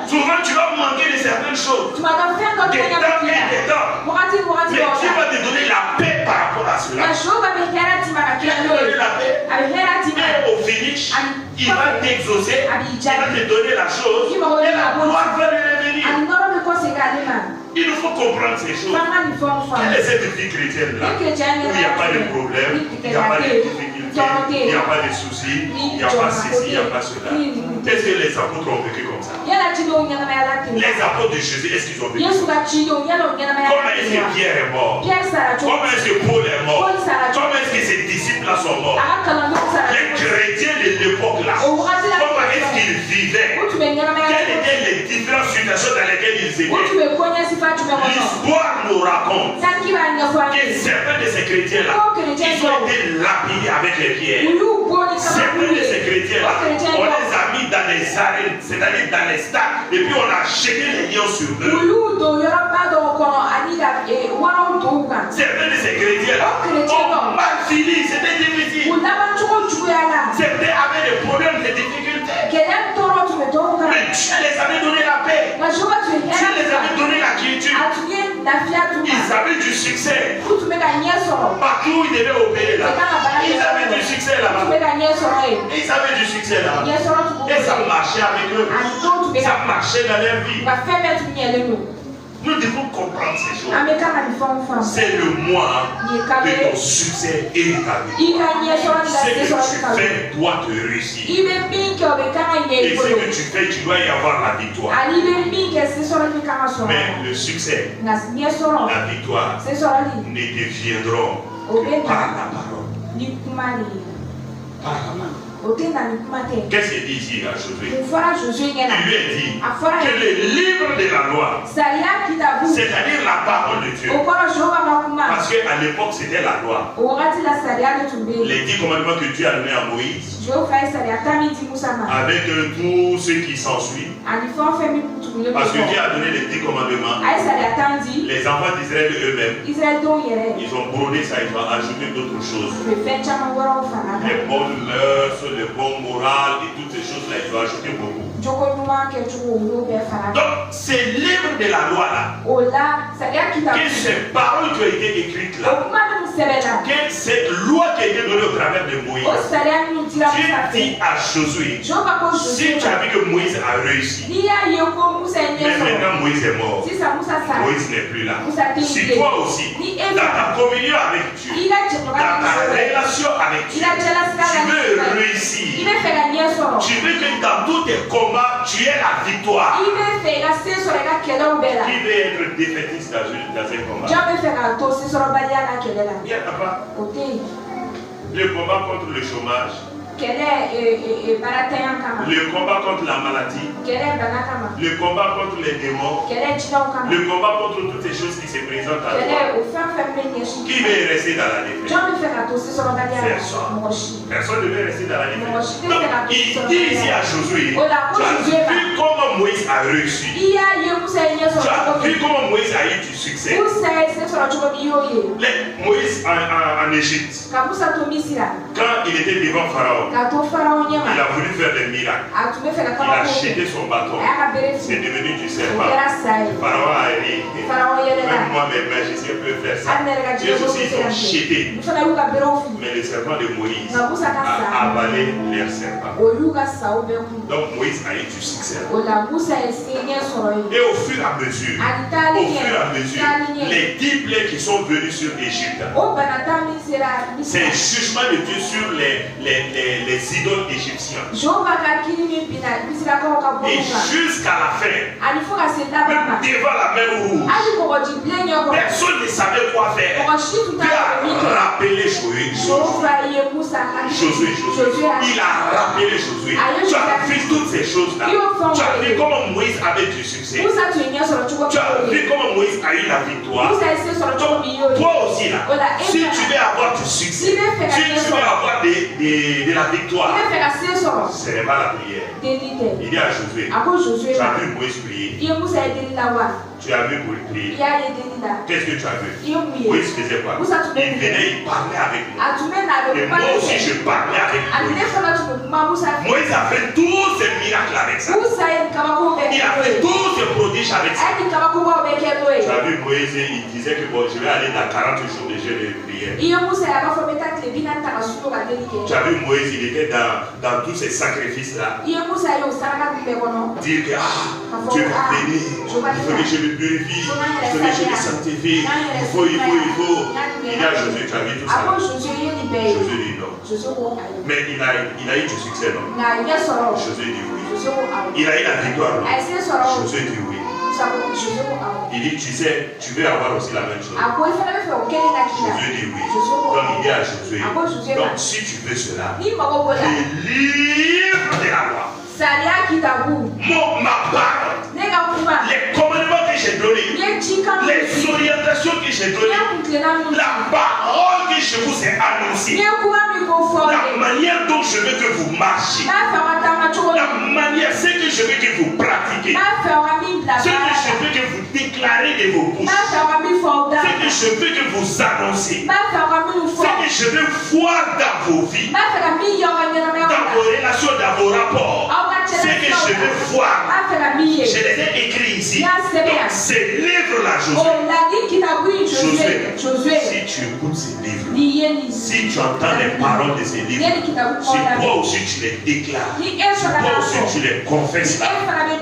S1: Souvent tu vas manquer de certaines choses. Des temps et des temps. Mais Dieu va te donner la paix par rapport à cela. Dieu va te donner la paix. Et au finish, il va t'exaucer. Il va te donner la chose. Et la gloire va revenir. Il nous faut comprendre ces choses. Quelle est cette vie chrétienne là où il n'y a pas de problème, il n'y a pas de difficulté, il n'y a pas de soucis, il n'y a pas ceci, il n'y a pas cela. Est-ce que les apôtres ont vécu comme ça? Les apôtres de Jésus, est-ce qu'ils ont vécu comme ça? Comment est-ce que Pierre est mort? Comment est-ce que Paul est mort? Comment est-ce que ses disciples là sont morts? Les chrétiens de l'époque là, comment est-ce qu'ils vivaient? Quelles étaient les différentes situations dans lesquelles ils étaient? L'histoire nous raconte que certains de ces chrétiens-là, ils ont été lapidés avec les pierres. Certains de ces chrétiens-là, on les a mis dans les arènes, c'est-à-dire dans les stades, et puis on a jeté les lions sur eux. Certains de ces chrétiens-là ont mal fini, c'était difficile. Certains avaient des problèmes, des difficultés. Mais Dieu les avait donné la paix. Dieu les avait donné la quiétude. Ils avaient du succès. Partout où ils devaient opérer là. Ils avaient du succès là-bas. Ils avaient du succès là-bas. Et ça marchait avec eux. Ça marchait dans leur vie. Nous devons comprendre ces choses. C'est le mois de ton succès et de ta vie. Ce que tu fais doit te réussir. Et ce que tu fais, tu dois y avoir la victoire. Mais le succès, la victoire ne deviendront que par la parole. Par la parole. Qu'est-ce qu'il dit ici à Josué? Il lui a dit que le livre de la loi, c'est-à-dire la parole de Dieu, parce qu'à l'époque c'était la loi, les 10 commandements que Dieu a donnés à Moïse, avec tout ce qui s'ensuit, parce que Dieu a donné les 10 commandements, les enfants d'Israël eux-mêmes, ils ont brodé ça, ils ont ajouté d'autres choses. Les bonnes leurs, le bon moral et toutes ces choses-là, ils ont ajouté beaucoup. Donc, ces livres de la loi là, que ces paroles qui ont été écrites là, que cette loi qui a été donnée au travers de Moïse, Dieu dit à Josué, si tu as vu que Moïse a réussi, mais maintenant Moïse est mort, Moïse n'est plus là. Si toi aussi, dans ta communion avec Dieu, dans ta relation avec Dieu, tu veux réussir, tu veux que dans tous tes combats, tu aies la victoire. Qui veut être défaitiste dans un combat? Il n'y en a pas. Le combat contre le chômage, le combat contre la maladie, le combat contre les démons, le combat contre toutes ces choses qui se présentent à toi. Qui veut rester dans la défaite? Personne ne veut rester dans la défaite. Donc, il dit ici à Josué, tu as vu comment Moïse a réussi. Tu as vu comment Moïse a eu du succès. Moïse en Égypte, quand il était devant Pharaon, il a voulu faire des miracles. Il a jeté son bâton. C'est devenu du serpent. Pharaon a ri. Même moi, mes magiciens peuvent faire ça. Eux aussi, ils ont jeté. Mais le serpent de Moïse a avalé leur serpent. Donc Moïse a eu du succès. Et au fur et à mesure, les 10 plaies qui sont venues sur l'Égypte, c'est un jugement de Dieu sur les idoles égyptiens. Et jusqu'à la fin, devant la mer rouge, personne ne savait quoi faire. Dieu a rappelé Josué. Il a rappelé Josué. Tu as vu toutes ces choses-là. Tu as vu comment Moïse avait du succès. Tu as vu comment Moïse a eu la victoire. Donc, toi aussi là, si tu veux avoir du succès, si tu veux avoir de la victoire, ce n'est pas la prière. Il dit à Josué, tu as vu Moïse prier. Tu as vu pour prier. Qu'est-ce que tu as vu? Moïse faisait quoi? Il venait, il parlait avec nous. Et moi aussi je parlais avec Moïse. Moïse a fait tous ces miracles avec ça. Il a fait tous ces prodiges avec ça. Tu as vu Moïse, il disait que bon, je vais aller dans 40 jours de jeûne et de prière. Tu as vu Moïse, il était dans tous ces sacrifices-là. Dire que Dieu va bénir, il faut que je me purifie, il faut que je me sanctifie, il faut. Il dit à Josué, tu as vu tout ça. Josué dit non. Mais il a eu du succès, non? Josué dit oui. Il a eu la victoire, non? Josué dit oui. Il dit, tu sais, tu veux avoir aussi la même chose. Josué dit oui. Donc il dit à Josué, donc si tu veux cela, le livre de la loi, ma parole, les commandements que j'ai donnés, les orientations que j'ai données, la parole que je vous ai annoncée, la manière dont je veux que vous marchiez, la manière, ce que je veux que vous pratiquez, ce que je veux que vous déclarez de vos bouches, ce que je veux que vous annoncez, ce que je veux voir dans vos vies, dans vos relations, dans vos rapports, ce que je veux voir, je les ai écrits ici. Donc ces livres-là, Josué, Josué, si tu écoutes ces livres, si tu entends les paroles de ces livres, si toi aussi tu les déclares, si toi aussi tu les confesses là,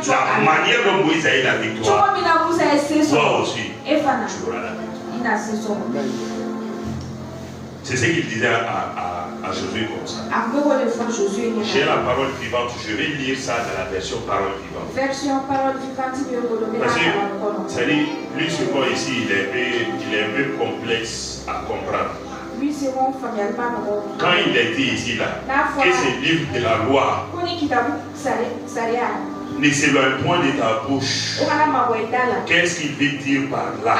S1: la manière dont Moïse a eu la victoire, toi aussi, tu auras la victoire. C'est ce qu'il disait à Josué comme ça. J'ai la parole vivante, je vais lire ça dans la version parole vivante. Parce que, c'est-à-dire, lui, ce point ici, il est un peu complexe à comprendre. Quand il était ici, là, que ce livre de la loi ne s'éloigne point de ta bouche. Qu'est-ce qu'il veut dire par là?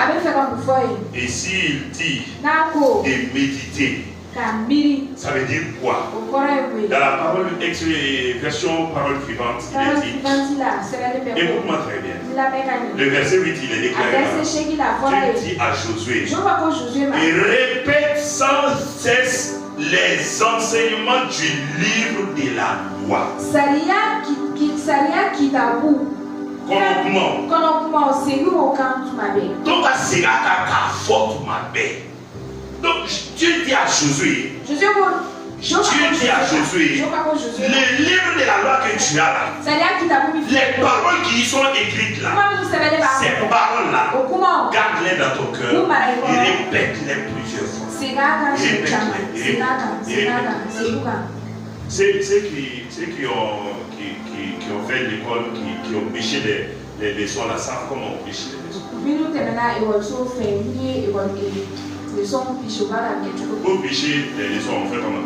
S1: Et s'il dit de méditer, ça veut dire quoi? Dans la parole, version parole vivante, il est dit, écoute-moi très bien. Le verset 8, il est déclaré. Dieu dit à Josué, et répète sans cesse les enseignements du livre de la loi. Donc Dieu dit à Josué, le livre de la loi que tu as là, les paroles qui y sont écrites là, ces paroles-là, garde-les dans ton cœur et répète-les plusieurs fois. Ceux qui ont fait l'école, qui ont bêché les leçons là, savent comment on bêche les leçons. Pour bêcher les leçons, on fait comment?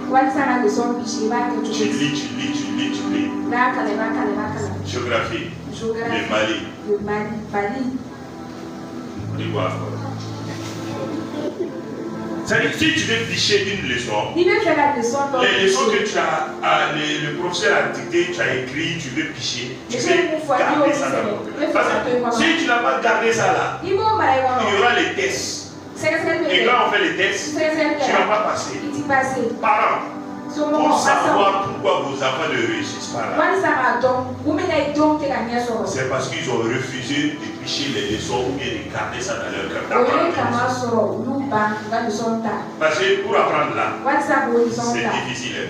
S1: Tu lis. Géographie. Le Mali. C'est-à-dire, si tu veux bêcher une leçon, les leçons que tu as, le professeur a dicté, tu as écrit, tu veux picher, tu veux garder ça dans ton cœur. Parce que si tu n'as pas gardé ça là, il y aura les tests. Et quand on fait les tests, tu ne vas pas passer. Parents, pour savoir pourquoi vos enfants ne réussissent pas là, c'est parce qu'ils ont refusé de picher les leçons ou bien de garder ça dans leur cœur. Parce que pour apprendre là, c'est difficile.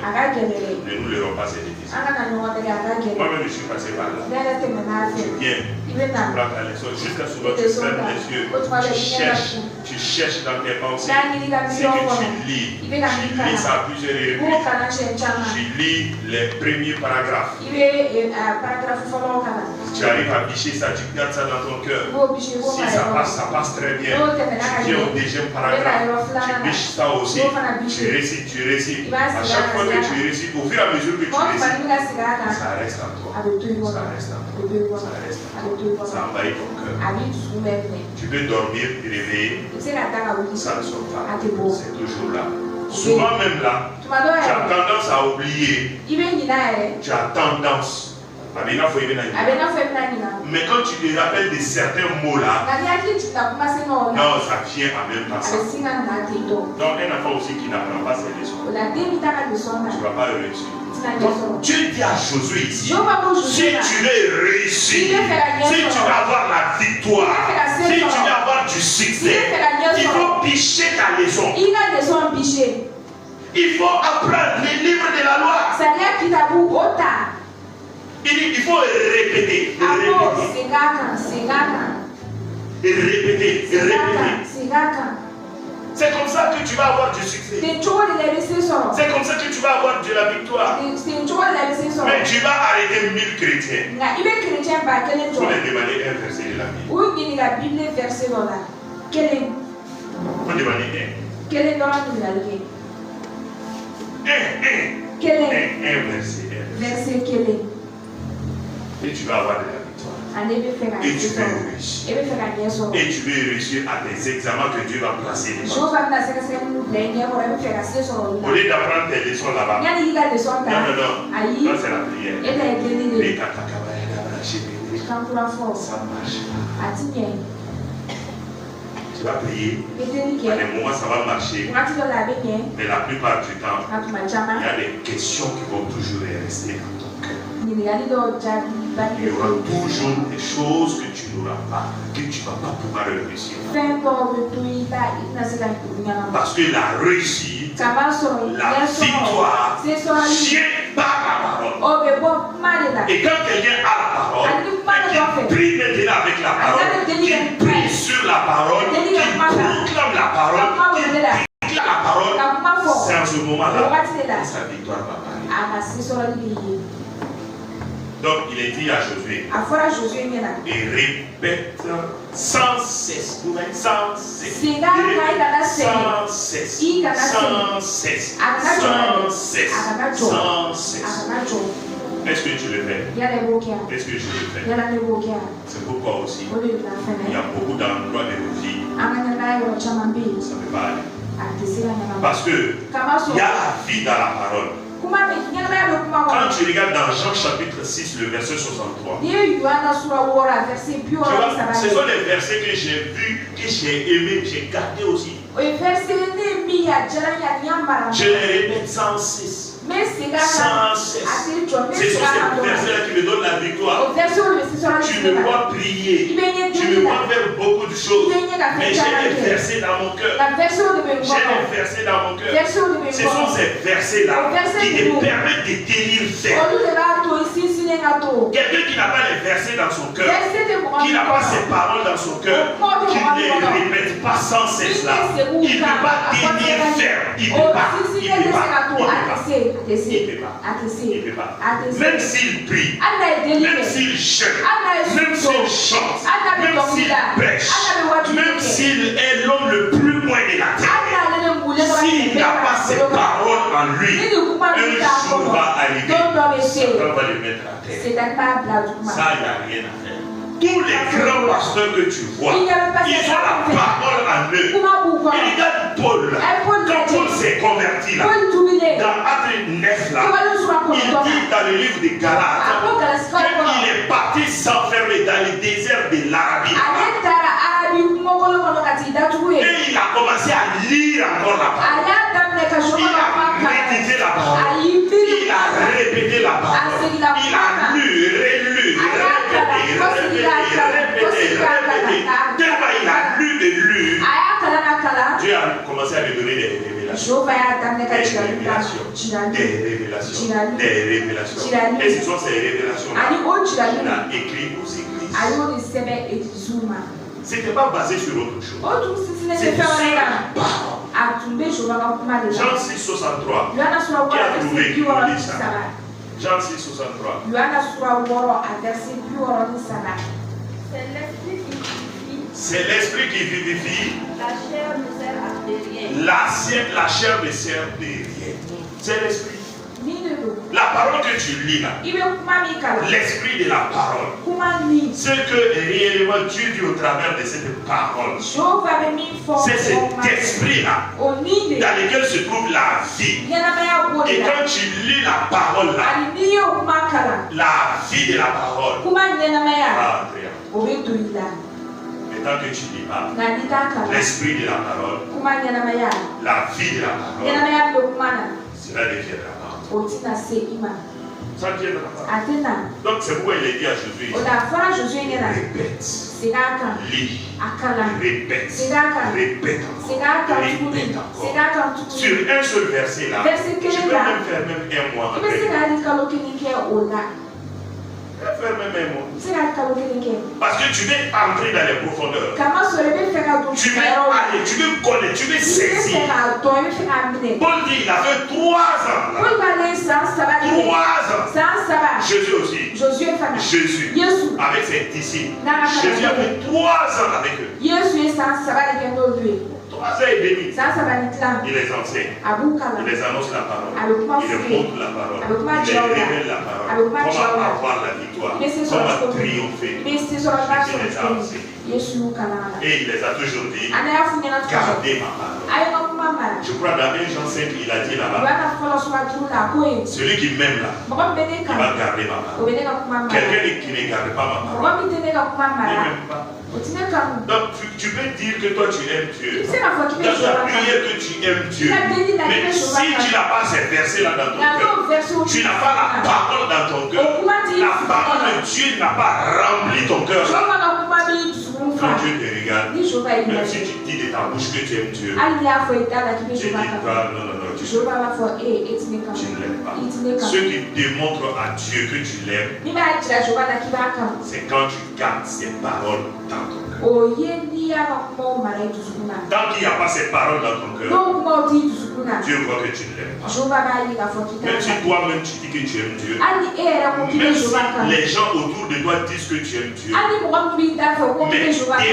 S1: Ne nous leurrons pas, c'est difficile. Moi-même, je suis passé par là. Tu viens, tu prends ta leçon, jusqu'à ce que tu fermes les yeux, tu cherches dans tes pensées. C'est que tu lis ça à plusieurs reprises. Tu lis les premiers paragraphes. Tu arrives à bicher ça, tu gardes ça dans ton cœur. Si ça passe très bien. Tu viens au deuxième paragraphe, tu biches ça aussi. Tu récites. À chaque fois que tu récites, au fur et à mesure que tu récites, ça reste en toi. Ça envahit ton cœur. Tu peux dormir, te réveiller, ça ne sort pas. C'est toujours là. Souvent même là, tu as tendance à oublier. Tu as tendance. Mais quand tu te rappelles de certains mots là, non, ça vient en même temps. Donc un enfant aussi qui n'apprend pas ses leçons, tu ne vas pas réussir. Donc Dieu dit à Josué ici, si tu veux réussir, si tu veux avoir la victoire, si tu veux avoir du succès, il faut picher ta leçon. Il faut apprendre les livres de la loi. Il faut répéter. Répéter. C'est comme ça que tu vas avoir du succès. C'est comme ça que tu vas avoir de la victoire. Mais tu vas arrêter 1000 chrétiens. Pour les demander un verset de la Bible. Pour demander un verset. Et tu vas avoir de la victoire. Et tu veux réussir. Et tu veux réussir à tes examens que Dieu va placer devant toi. Au lieu d'apprendre tes leçons là-bas. Non. Non, c'est la prière. Ça marche. Tu vas prier. À des moments, ça va marcher. Mais la plupart du temps, il y a des questions qui vont toujours rester dans ton cœur. il y aura toujours des choses que tu n'auras pas, que tu ne vas pas pouvoir réussir. Parce que la réussite, la victoire, vient par la parole. Et quand quelqu'un a la parole, et qu'il prie maintenant avec la parole, qu'il prie sur la parole, qu'il proclame la parole, qu'il déclare la parole, c'est en ce moment-là que sa victoire va parler. Donc il est dit à Josué, et répète sans cesse, sans cesse, sans cesse, sans cesse, sans cesse, sans cesse. Est-ce que tu le fais? Est-ce que je le fais? C'est pourquoi aussi, il y a beaucoup d'endroits de nos vies, ça ne peut pas aller. Parce que il y a la vie dans la parole. Quand tu regardes dans Jean chapitre 6, le verset 63, tu vois, ce sont les versets que j'ai vus, que j'ai aimés, j'ai gardés aussi. Je les répète sans cesse. Sans cesse. Ce sont ces versets-là qui me donnent la victoire. Tu me vois prier, tu me vois faire beaucoup de choses, mais j'ai des versets dans mon cœur. J'ai des versets dans mon cœur. Ce sont ces versets-là qui te permettent de tenir ferme. Quelqu'un qui n'a pas les versets dans son cœur, qui n'a pas ses paroles dans son cœur, qui ne les répète pas sans cesse là, il ne peut pas tenir ferme. Il ne peut pas. Il ne peut pas. Il peut pas. Même s'il prie, même s'il jeûne, même s'il chante, même s'il pêche, même s'il est l'homme le plus loin de la terre, s'il n'a pas ses paroles en lui, un jour va arriver, Satan va le mettre à terre. Ça, il n'y a rien à faire. Tous les grands pasteurs que tu vois, ils ont la parole en eux. Et regarde Paul, quand Paul s'est converti là, dans Actes 9 là, il dit dans le livre de Galates qu'il est parti s'enfermer dans le désert de l'Arabie. Et il a commencé à lire encore la parole. Il a médité la parole. Il a répété la parole. Il a lu, relu, répété. Tellement il a lu et lu, Dieu a commencé à lui donner des révélations. Des révélations. Et ce sont ces révélations-là qu'il a écrites aux églises. Ce n'était pas basé sur autre chose. C'était sur la parole. Jean 6, 63. Qui a trouvé qui nous dit ça? Jean 6, 63. C'est l'esprit qui vivifie.
S3: La chair ne sert à rien.
S1: La chair ne sert de rien. C'est l'esprit. La parole que tu lis là, l'esprit de la parole, ce que réellement Dieu dit au travers de cette parole, c'est cet esprit-là dans lequel se trouve la vie. Et quand tu lis la parole là, la vie de la parole va entrer. Mais tant que tu lis pas l'esprit de la parole, la vie de la parole, cela deviendra. Ça viendra pas. Donc c'est pourquoi il est dit à Jésus, répète, lis, répète encore. Sur un seul verset là, je peux même faire même un mois après. Faire même un mois. Parce que tu veux entrer dans les profondeurs. Tu veux aller, tu veux connaître, tu veux saisir. Paul dit il a fait 3 ans. 3 ans. Jésus aussi. Jésus. Avec ses disciples. Jésus a fait 3 ans avec eux. 3 ans et demi. Il les enseigne. Il les annonce la parole. Il les montre la parole. Il les révèle la parole. Comment avoir la victoire. Comment triompher. Jésus les a enseignés. Et il les a toujours dit, gardez ma parole. Je crois dans 1 Jean 5, il a dit là-bas, celui qui m'aime là, il va garder ma parole. Quelqu'un qui ne garde pas ma parole, ne m'aime pas. Donc tu peux dire que toi tu aimes Dieu. Dans ta prière que tu aimes Dieu. Mais si tu n'as pas ces versets là dans ton cœur, tu n'as pas la parole dans ton cœur, la parole de Dieu n'a pas rempli ton cœur là, quand Dieu te regarde, même si tu dis de ta bouche que tu aimes Dieu, tu dis pas non, tu ne l'aimes pas. Ce qui démontre à Dieu que tu l'aimes, c'est quand tu gardes ses paroles dans ton cœur. Tant qu'il n'y a pas ces paroles dans ton cœur, Dieu voit que tu ne l'aimes pas. Même si toi-même tu dis que tu aimes Dieu, même si les gens autour de toi disent que tu aimes Dieu, mais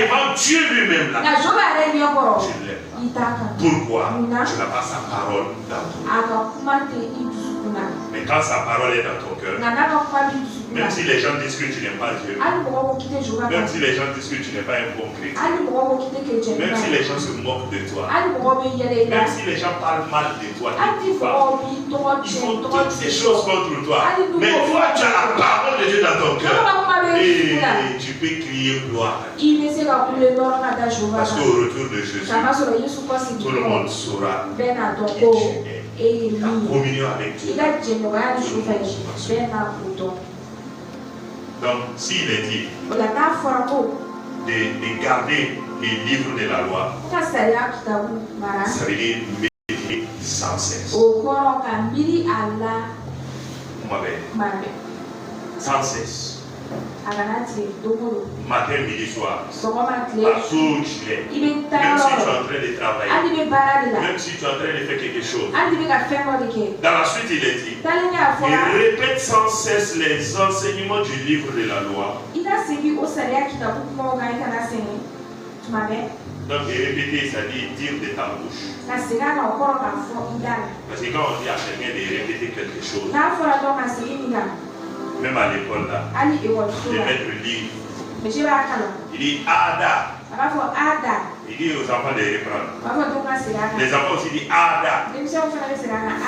S1: devant Dieu lui-même là, tu ne l'aimes pas. Pourquoi? Tu n'as pas sa parole dans ton cœur. Mais quand sa parole est dans ton cœur, même si les gens disent que tu n'aimes pas Dieu, même si les gens disent que tu n'es pas un bon chrétien, même si les gens se moquent de toi, même si les gens parlent mal de toi, ils font toutes ces choses contre toi, mais toi tu as la parole de Dieu dans ton cœur et tu peux crier gloire à Dieu. Parce qu'au retour de Jésus, tout le monde saura qui tu es. Ta communion avec Dieu. Donc, s'il est dit de garder les livres de la loi, ça veut dire méditer sans cesse. Sans cesse. Matin, midi, soir. Partout où tu es. Même si tu es en train de travailler. Même si tu es en train de faire quelque chose. Dans la suite, il est dit. Il répète sans cesse les enseignements du livre de la loi. Donc, répéter, ça dit dire de ta bouche. Parce que quand on dit à quelqu'un de répéter quelque chose, même à l'école là, de mettre le livre, il dit Ada. Il dit aux enfants de reprendre. Les enfants aussi disent Ada.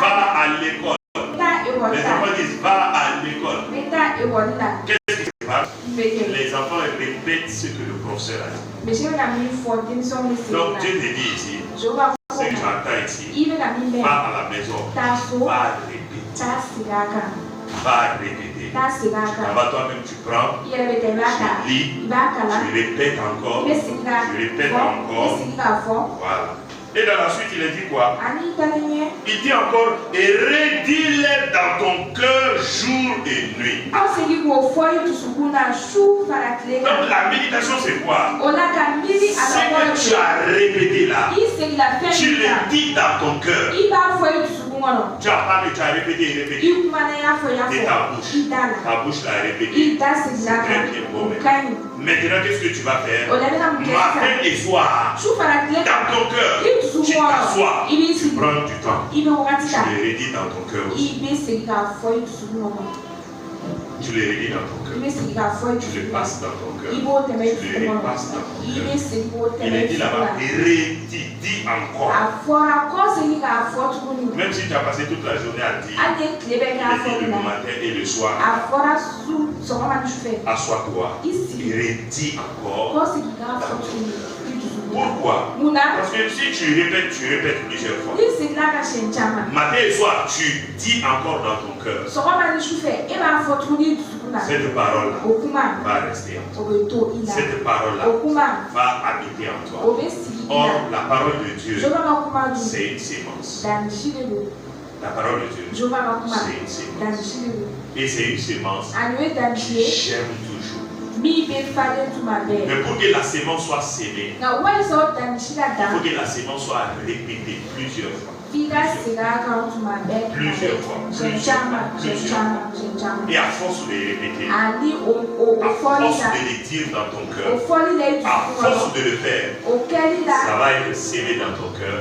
S1: Va à l'école. Les enfants disent va à l'école. Qu'est-ce qui se passe? Les enfants répètent ce que le professeur a dit. Donc Dieu te dit ici, ce que tu entends ici, va à la maison, va répéter. Va répéter. Là-bas, toi-même, tu prends, tu lis, tu répètes encore, Voilà. Et dans la suite, il a dit quoi? Il dit encore, et redis-les dans ton cœur jour et nuit. Donc la méditation, c'est quoi? Ce que tu as répété là, tu le dis dans ton cœur. Tu as parlé, tu as répété, de ta bouche. Ta bouche l'a répété. C'est très bien beau. Maintenant, qu'est-ce que tu vas faire? Matin et soir, dans ton cœur, tu t'assois, tu prends du temps. Tu le redis dans ton cœur aussi. Tu le redis dans ton cœur. Tu le passes dans ton cœur. Tu le repasses dans ton cœur. Il est dit là-bas, dis encore. Même si tu as passé toute la journée à dire, il est dit le matin et le soir. Assois-toi et redis encore dans ton cœur. Pourquoi? Parce que si tu répètes plusieurs fois. Matin et soir, tu dis encore dans ton cœur. Cette parole-là va rester en toi. Cette parole-là va habiter en toi. Or, la parole de Dieu, c'est une sémence. La parole de Dieu, c'est une sémence. Et c'est une sémence qui germe toujours. Mais pour que la sémence soit sémée, il faut que la sémence soit répétée plusieurs fois. Plusieurs fois. Et à force de répéter, à force de le dire dans ton cœur, à force de le faire, ça va être sémé dans ton cœur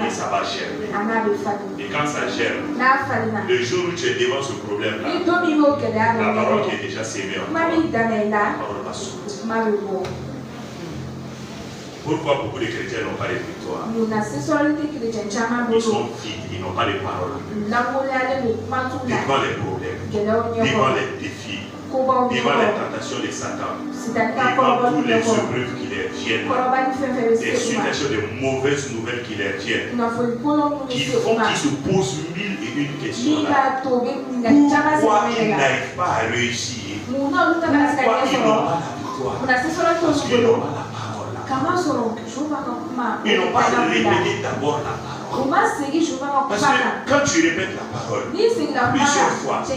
S1: et ça va germer. Et quand ça germe, le jour où tu es devant ce problème-là, la parole qui est déjà sémée en toi, la parole va sortir. Pourquoi beaucoup de chrétiens n'ont pas de victoire? Ils sont vides, ils n'ont pas de parole. Devant les problèmes, devant les défis, devant les tentations de Satan, devant toutes les épreuves qui les viennent, les situations de mauvaises nouvelles qui les viennent, qui font qu'ils se posent 1001 questions là. Pourquoi ils n'arrivent pas à réussir? Pourquoi ils n'ont pas la victoire? Parce qu'ils n'ont pas la parole là. Ils n'ont pas répété d'abord la parole. Parce que quand tu répètes la parole plusieurs fois, tu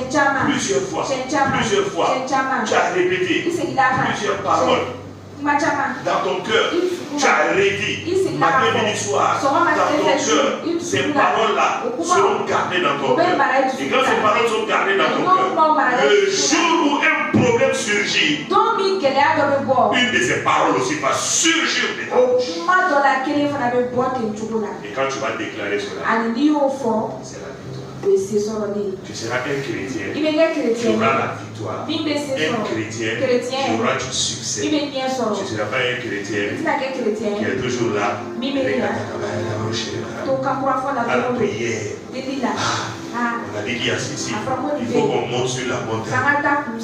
S1: as répété plusieurs paroles dans ton cœur, tu as redit matin, midi, soir dans ton cœur. Ces paroles-là seront gardées dans ton cœur. Et quand ces paroles sont gardées dans ton cœur, le jour où un problème surgit, une de ces paroles aussi va surgir dedans. Et quand tu vas déclarer cela, c'est la victoire. Tu seras un chrétien, tu auras la victoire. Un chrétien, tu auras du succès. Tu ne seras pas un chrétien qui est toujours là, à la prière. On a dit qu'il y a ceci, il faut qu'on monte sur la montagne.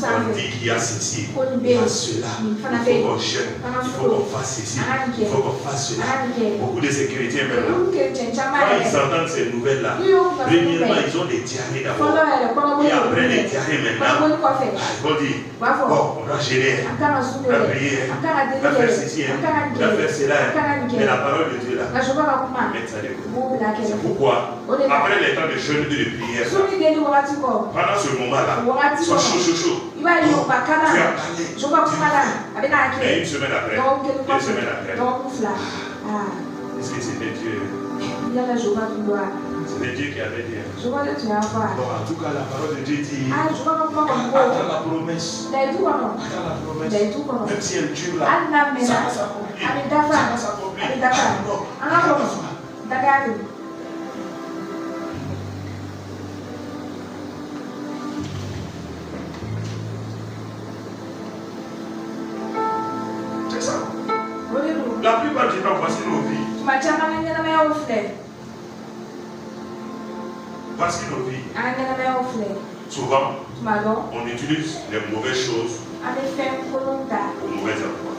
S1: On dit qu'il y a ceci, il y a cela, il faut qu'on jeûne, il faut qu'on fasse ceci, il faut qu'on fasse cela. Beaucoup de ces chrétiens maintenant, quand ils entendent ces nouvelles-là, premièrement ils ont des diarrhées d'abord, et après les diarrhées maintenant, ils vont dire, bon, on doit gêner, on doit prier, on doit faire ceci, on doit faire cela, mais la parole de Dieu là, mettre ça de côté. C'est pourquoi, après les temps de jeûne et de prière, pendant ce moment-là, ils sont chaud. Tu as parlé. Et une semaine après, est-ce que c'était Dieu? C'était Dieu qui avait dit. Bon, en tout cas, la parole de Dieu dit, attends la promesse. Même si elle dure là, ça va s'accomplir. La plupart du temps, voici nos vies. Voici nos vies. Souvent, on utilise les mauvaises choses au mauvais endroit.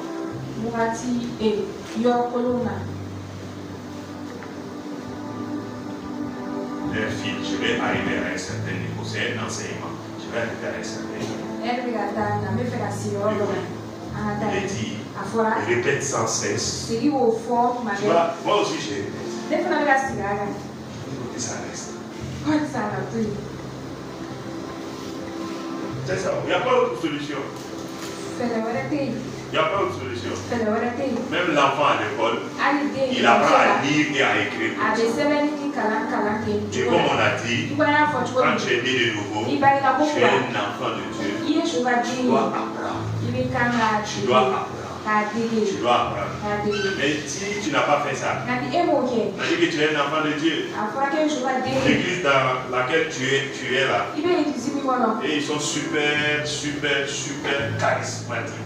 S1: Les filles, je vais arriver à un certain niveau. C'est un enseignement. Je vais arriver à un certain niveau. Il dit, répète sans cesse. Tu vois, moi aussi j'ai répété. Et ça reste. C'est ça, il n'y a pas d'autre solution. Il n'y a pas d'autre solution. Même l'enfant à l'école, il apprend à lire et à écrire. Et comme on a dit, quand tu es né de nouveau, tu es un enfant de Dieu. Tu dois apprendre. Tu dois apprendre. Tu dois apprendre. Mais si tu n'as pas fait ça, c'est-à-dire que tu es un enfant de Dieu. L'église dans laquelle tu es là, et ils sont super charismatiques.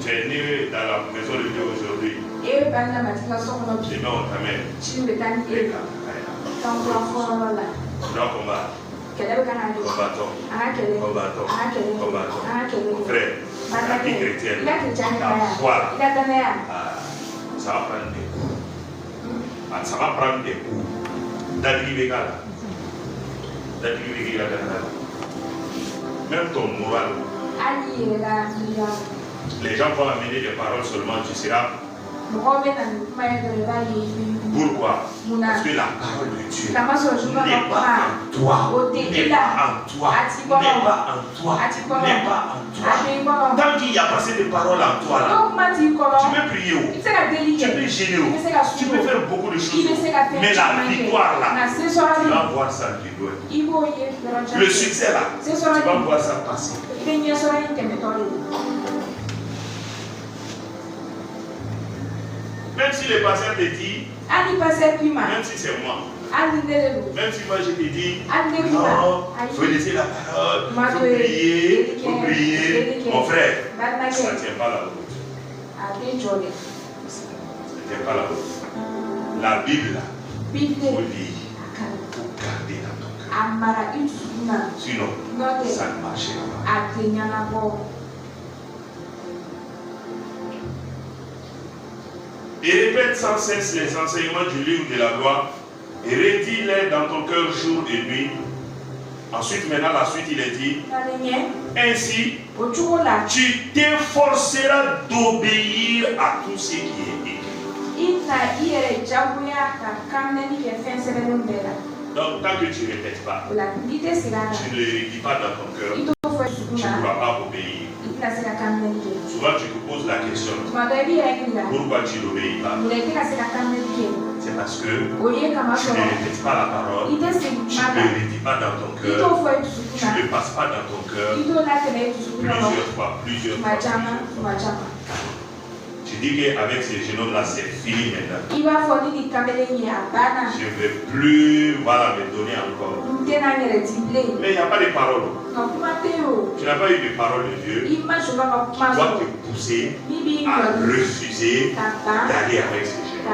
S1: Tu es né dans la maison de Dieu aujourd'hui. Les mains ont ta main. Tu dois combattre. Combattons. Mon frère, la vie chrétienne, la foi, ça va prendre des coups. Ça va prendre des coups. Même ton moral. Les gens vont amener des paroles seulement, tu seras. Pourquoi? Parce que la parole de Dieu n'est pas en toi. Tant qu'il y a passé des paroles en toi là, tu peux prier, tu peux gêner, tu peux faire beaucoup de choses. Mais la victoire là, tu vas voir ça du loin. Le succès là, tu vas voir ça passer. Même si le pasteur te dit, même si c'est moi, même si moi je te dis, non, il faut laisser la parole, il faut prier, mon frère, ça ne tient pas la route. Ça ne tient pas la route. La Bible, il faut lire, il faut garder dans ton cœur. Sinon, ça ne marchera pas. Et répète sans cesse les enseignements du livre de la loi. Et redis-les dans ton cœur jour et nuit. Ensuite, maintenant, la suite, il est dit. Ainsi, tu t'efforceras d'obéir à tout ce qui est écrit. Donc, tant que tu ne répètes pas, tu ne le redis pas dans ton cœur, tu ne pourras pas obéir. Souvent, tu te poses la question, pourquoi tu n'obéis pas? C'est parce que tu ne répètes pas la parole, tu ne le redis pas dans ton cœur, tu ne le passes pas dans ton cœur plusieurs fois. Tu dis qu'avec ces jeunes hommes-là, c'est fini maintenant. Je ne vais plus me donner encore. Mais il n'y a pas de parole. Tu n'as pas eu de parole de Dieu. Tu dois te pousser à refuser d'aller avec ces jeunes.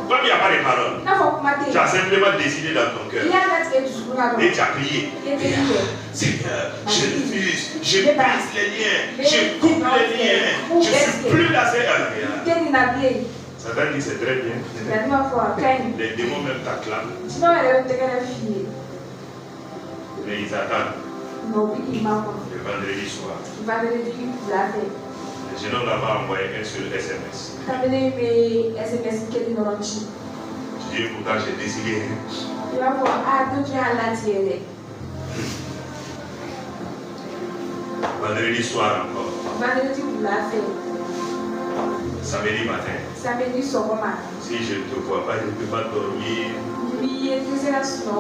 S1: Comme il n'y a pas de parole, tu as simplement décidé dans ton cœur. Et tu as prié. Seigneur, je refuse, je brise les liens, je coupe les liens, je ne suis plus là. Satan dit c'est très bien. Les démons même t'acclament. Mais ils attendent. Le vendredi soir. Le jeune homme m'a envoyé un seul SMS. Je dis pourtant j'ai décidé. Vendredi soir encore. Samedi matin. Si je ne te vois pas, je ne peux pas dormir.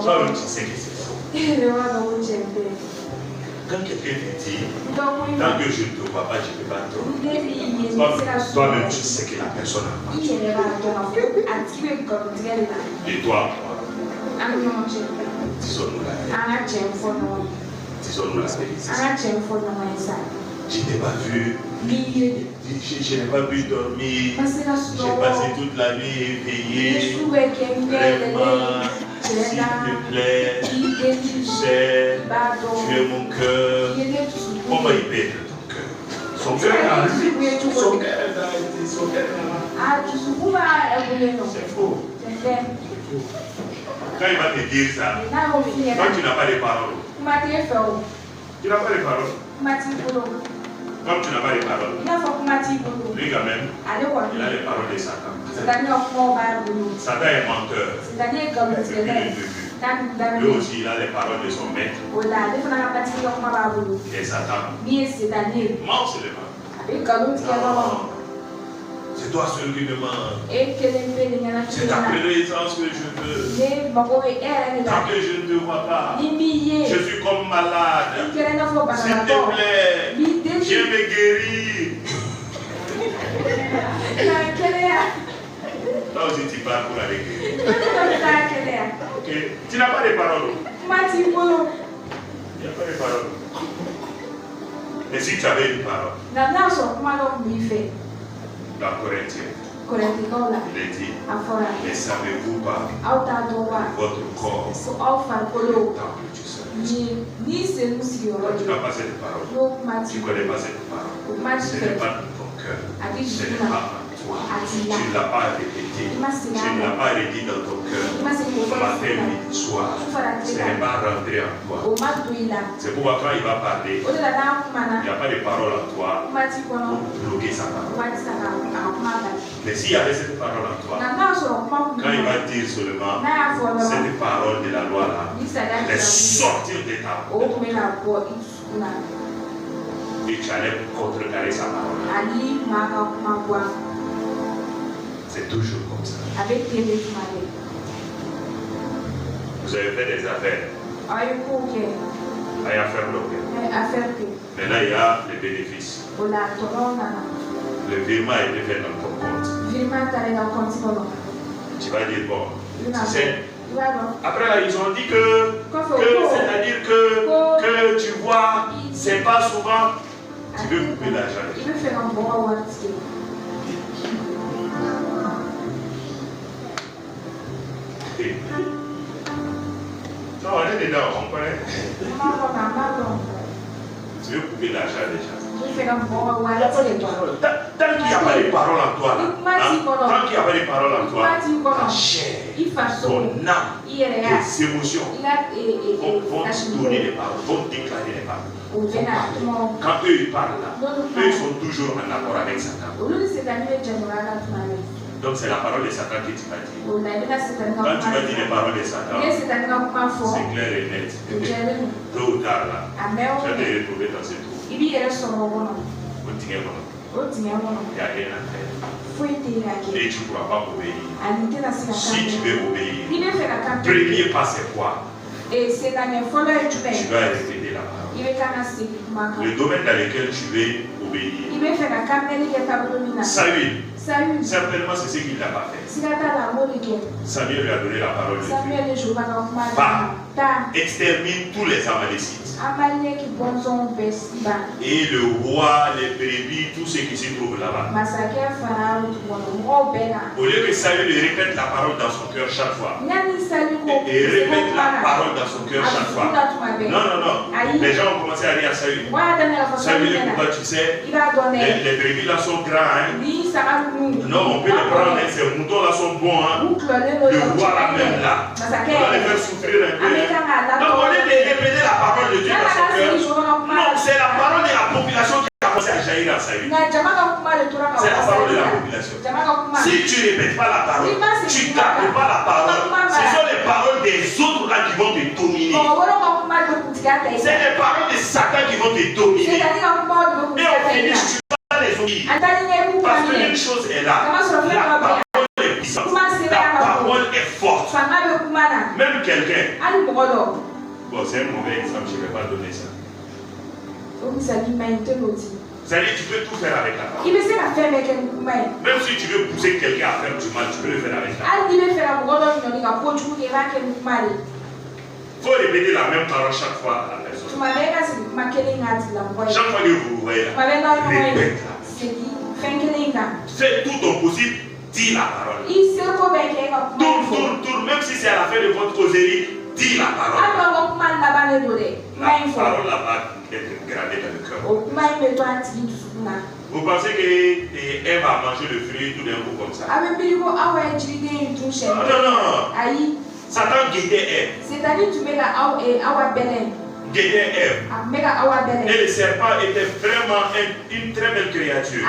S1: Toi-même, tu sais que c'est faux. Quand quelqu'un te dit, tant que je ne te vois pas, je ne peux pas dormir. Toi-même, tu sais que la personne a menti. Et toi, disons-nous la vérité. Disons-nous la vérité. Je n'ai pas vu. Je n'ai pas pu dormir. J'ai passé toute la nuit éveillé. Vraiment, s'il te plaît, tu sais, tu es mon cœur. Comment il pète ton cœur? Son cœur a été. Son cœur a été. C'est faux. Quand il va te dire ça, toi tu n'as pas de parole. Tu n'as pas de parole. Comme tu n'as pas de parole, lui quand même, il a les paroles de Satan. Satan est menteur. Depuis le début. Lui aussi, il a les paroles de son maître. Et Satan ment seulement. C'est toi seul qui me mens. C'est ta présence que je veux. Tant que je ne te vois pas, je suis comme malade. S'il te plaît, viens me guérir. Toi aussi tu parles pour aller guérir. Ok. Tu n'as pas de parole. Il n'y a pas de parole. Mais si tu avais une parole, dans Corinthiens, il est dit, ne savez-vous pas votre corps temple du Saint-Esprit. Tu n'as pas cette parole. Tu ne connais pas cette parole. Ce n'est pas dans ton cœur. Ce n'est pas en toi. Tu ne l'as pas répété. Tu ne l'as pas redit dans ton cœur. Matin, midi, soir. Ce n'est pas rentré en toi. C'est pourquoi quand il va parler, il n'y a pas de parole en toi pour bloquer sa parole. Mais s'il y avait cette parole en toi, quand il va dire seulement cette parole de la loi là, de sortir de ta bouche, et tu allais contrecarrer sa parole. C'est toujours comme ça. Vous avez fait des affaires. Il y a affaire bloquée. Maintenant, il y a les bénéfices. Le virement a été fait dans ton compte. Tu vas dire, bon, tu sais, après là, ils ont dit que c'est-à-dire que tu vois, c'est pas souvent, tu veux couper l'argent. Non, on est dedans, on connaît. Tu veux couper l'argent déjà. Tant qu'il n'y a pas de paroles en toi, tant qu'il n'y a pas de paroles en toi, ta chair, ton âme, tes émotions vont donner des paroles, vont déclarer des paroles. Quand eux ils parlent là, eux ils sont toujours en accord avec Satan. Donc c'est la parole de Satan que tu vas dire. Quand tu vas dire les paroles de Satan, c'est clair et net. Tôt ou tard là, tu vas te retrouver dans ce trou. Il n'y a rien à faire. Et tu ne pourras pas obéir. Si tu veux obéir, premier pas c'est quoi? Tu vas répéter la parole. Le domaine dans lequel tu veux obéir. Saül, certainement c'est ce qu'il n'a pas fait. Samuel lui a donné la parole de Dieu. Va, extermine tous les Amalécites. Et le roi, les brebis, tout ce qui se trouve là-bas. Au lieu que Saül répète la parole dans son cœur chaque fois. Et répète la parole dans son cœur chaque fois. Non. Les gens ont commencé à dire à Saül. Saül, pourquoi tu sais, les brebis là sont grands. Hein? Non, on peut les prendre, hein? Ces moutons là sont bons. Hein? Le roi là même là. On va les faire souffrir un peu. Hein? Donc au lieu de répéter la parole de Dieu dans son cœur, non, c'est la parole de la population qui a commencé à jaillir dans sa vie. C'est la parole de la population. Si tu ne répètes pas la parole, tu ne gardes pas la parole, ce sont les paroles des autres là qui vont te dominer. C'est les paroles de Satan qui vont te dominer. Et au finish, tu vas les oublier. Parce qu'une chose est là. La parole est puissante. La parole est forte. Même quelqu'un. Bon, c'est un mauvais exemple, je ne vais pas donner ça. C'est-à-dire, tu peux tout faire avec la parole. Même si tu veux pousser quelqu'un à faire du mal, tu peux le faire avec la parole. Il faut répéter la même parole chaque fois à la personne. Chaque fois que vous voyez, répète-la. Fais tout ton possible, dis la parole. Tourne, même si c'est à la fin de votre causerie, dis la parole. La parole là-bas est gravée dans le cœur. Vous pensez que Ève a mangé le fruit tout d'un coup comme ça? Non. Satan guettait Ève. Guettait Ève. Et le serpent était vraiment une très belle créature.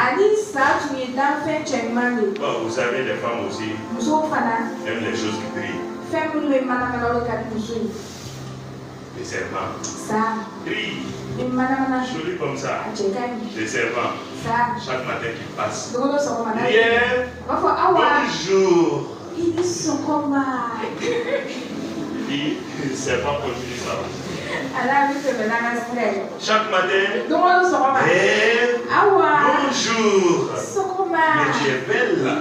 S1: Oh, vous savez, les femmes aussi aiment les choses qui brillent. Les serpents brillent. Joli comme ça. Les serpents. Chaque matin qu'ils passent. Hier, bonjour.
S3: Il dit Sokoma.
S1: Puis, le serpent continue ça. Chaque matin, bonjour. Mais tu es belle là.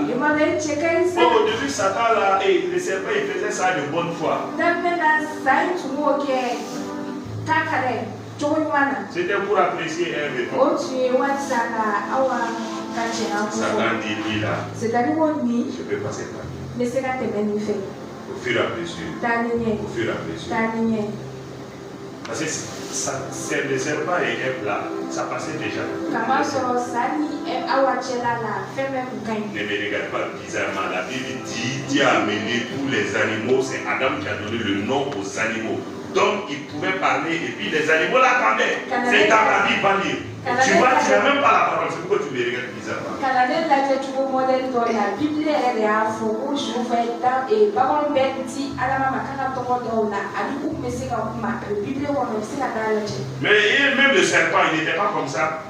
S1: Au début, Satan là, et le serpent il faisait ça de bonne foi. C'était pour apprécier Ève. Satan dit lui là, je peux passer par lui. Au fur et à mesure. Parce que c'est le serpent et Ève là, ça passait déjà. Ne me regarde pas bizarrement. La Bible dit Dieu a amené tous les animaux. C'est Adam qui a donné le nom aux animaux. Donc il pouvait parler et puis les animaux l'attendaient. C'est dans la Bible, pas lire. Tu vois, tu n'as même pas la parole. C'est pourquoi tu me regardes bizarrement. Mais même le serpent, il n'était pas comme ça.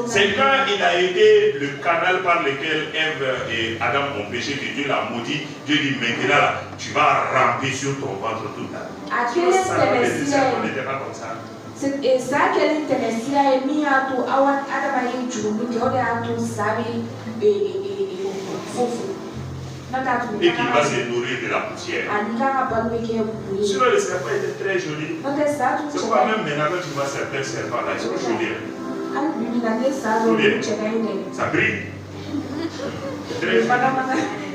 S1: C'est quand il a été le canal par lequel Ève et Adam ont péché que Dieu l'a maudit. Dieu dit maintenant là, tu vas ramper sur ton ventre toute ta vie. Le serpent n'était pas comme ça. Et qui va se nourrir de la poussière. Sinon le serpent était très joli. C'est pourquoi même maintenant quand tu vois certains serpents là, ils sont jolis. Ça brille. Très joli.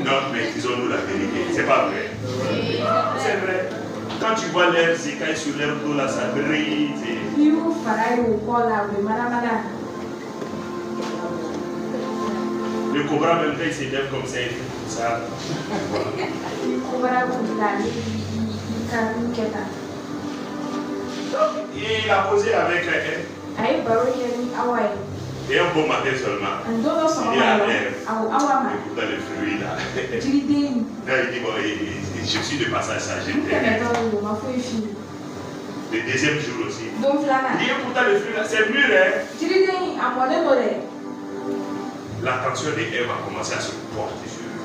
S1: Non, mais disons-nous la vérité. C'est pas vrai. C'est vrai. Quand tu vois leurs écailles sur leur dos, là, ça brille. Le cobra, même quand il s'élève comme ça, il fait comme ça. Voilà. Et il a posé avec elle. Et un beau matin seulement. Il est à l'air. Écoute le fruit là. Là, il dit bon, je suis de passage, ça j'ai fait. Le deuxième jour aussi. Il dit pourtant le fruit là, c'est mûr, hein. L'attention d'Ève a commencé à se porter sur eux.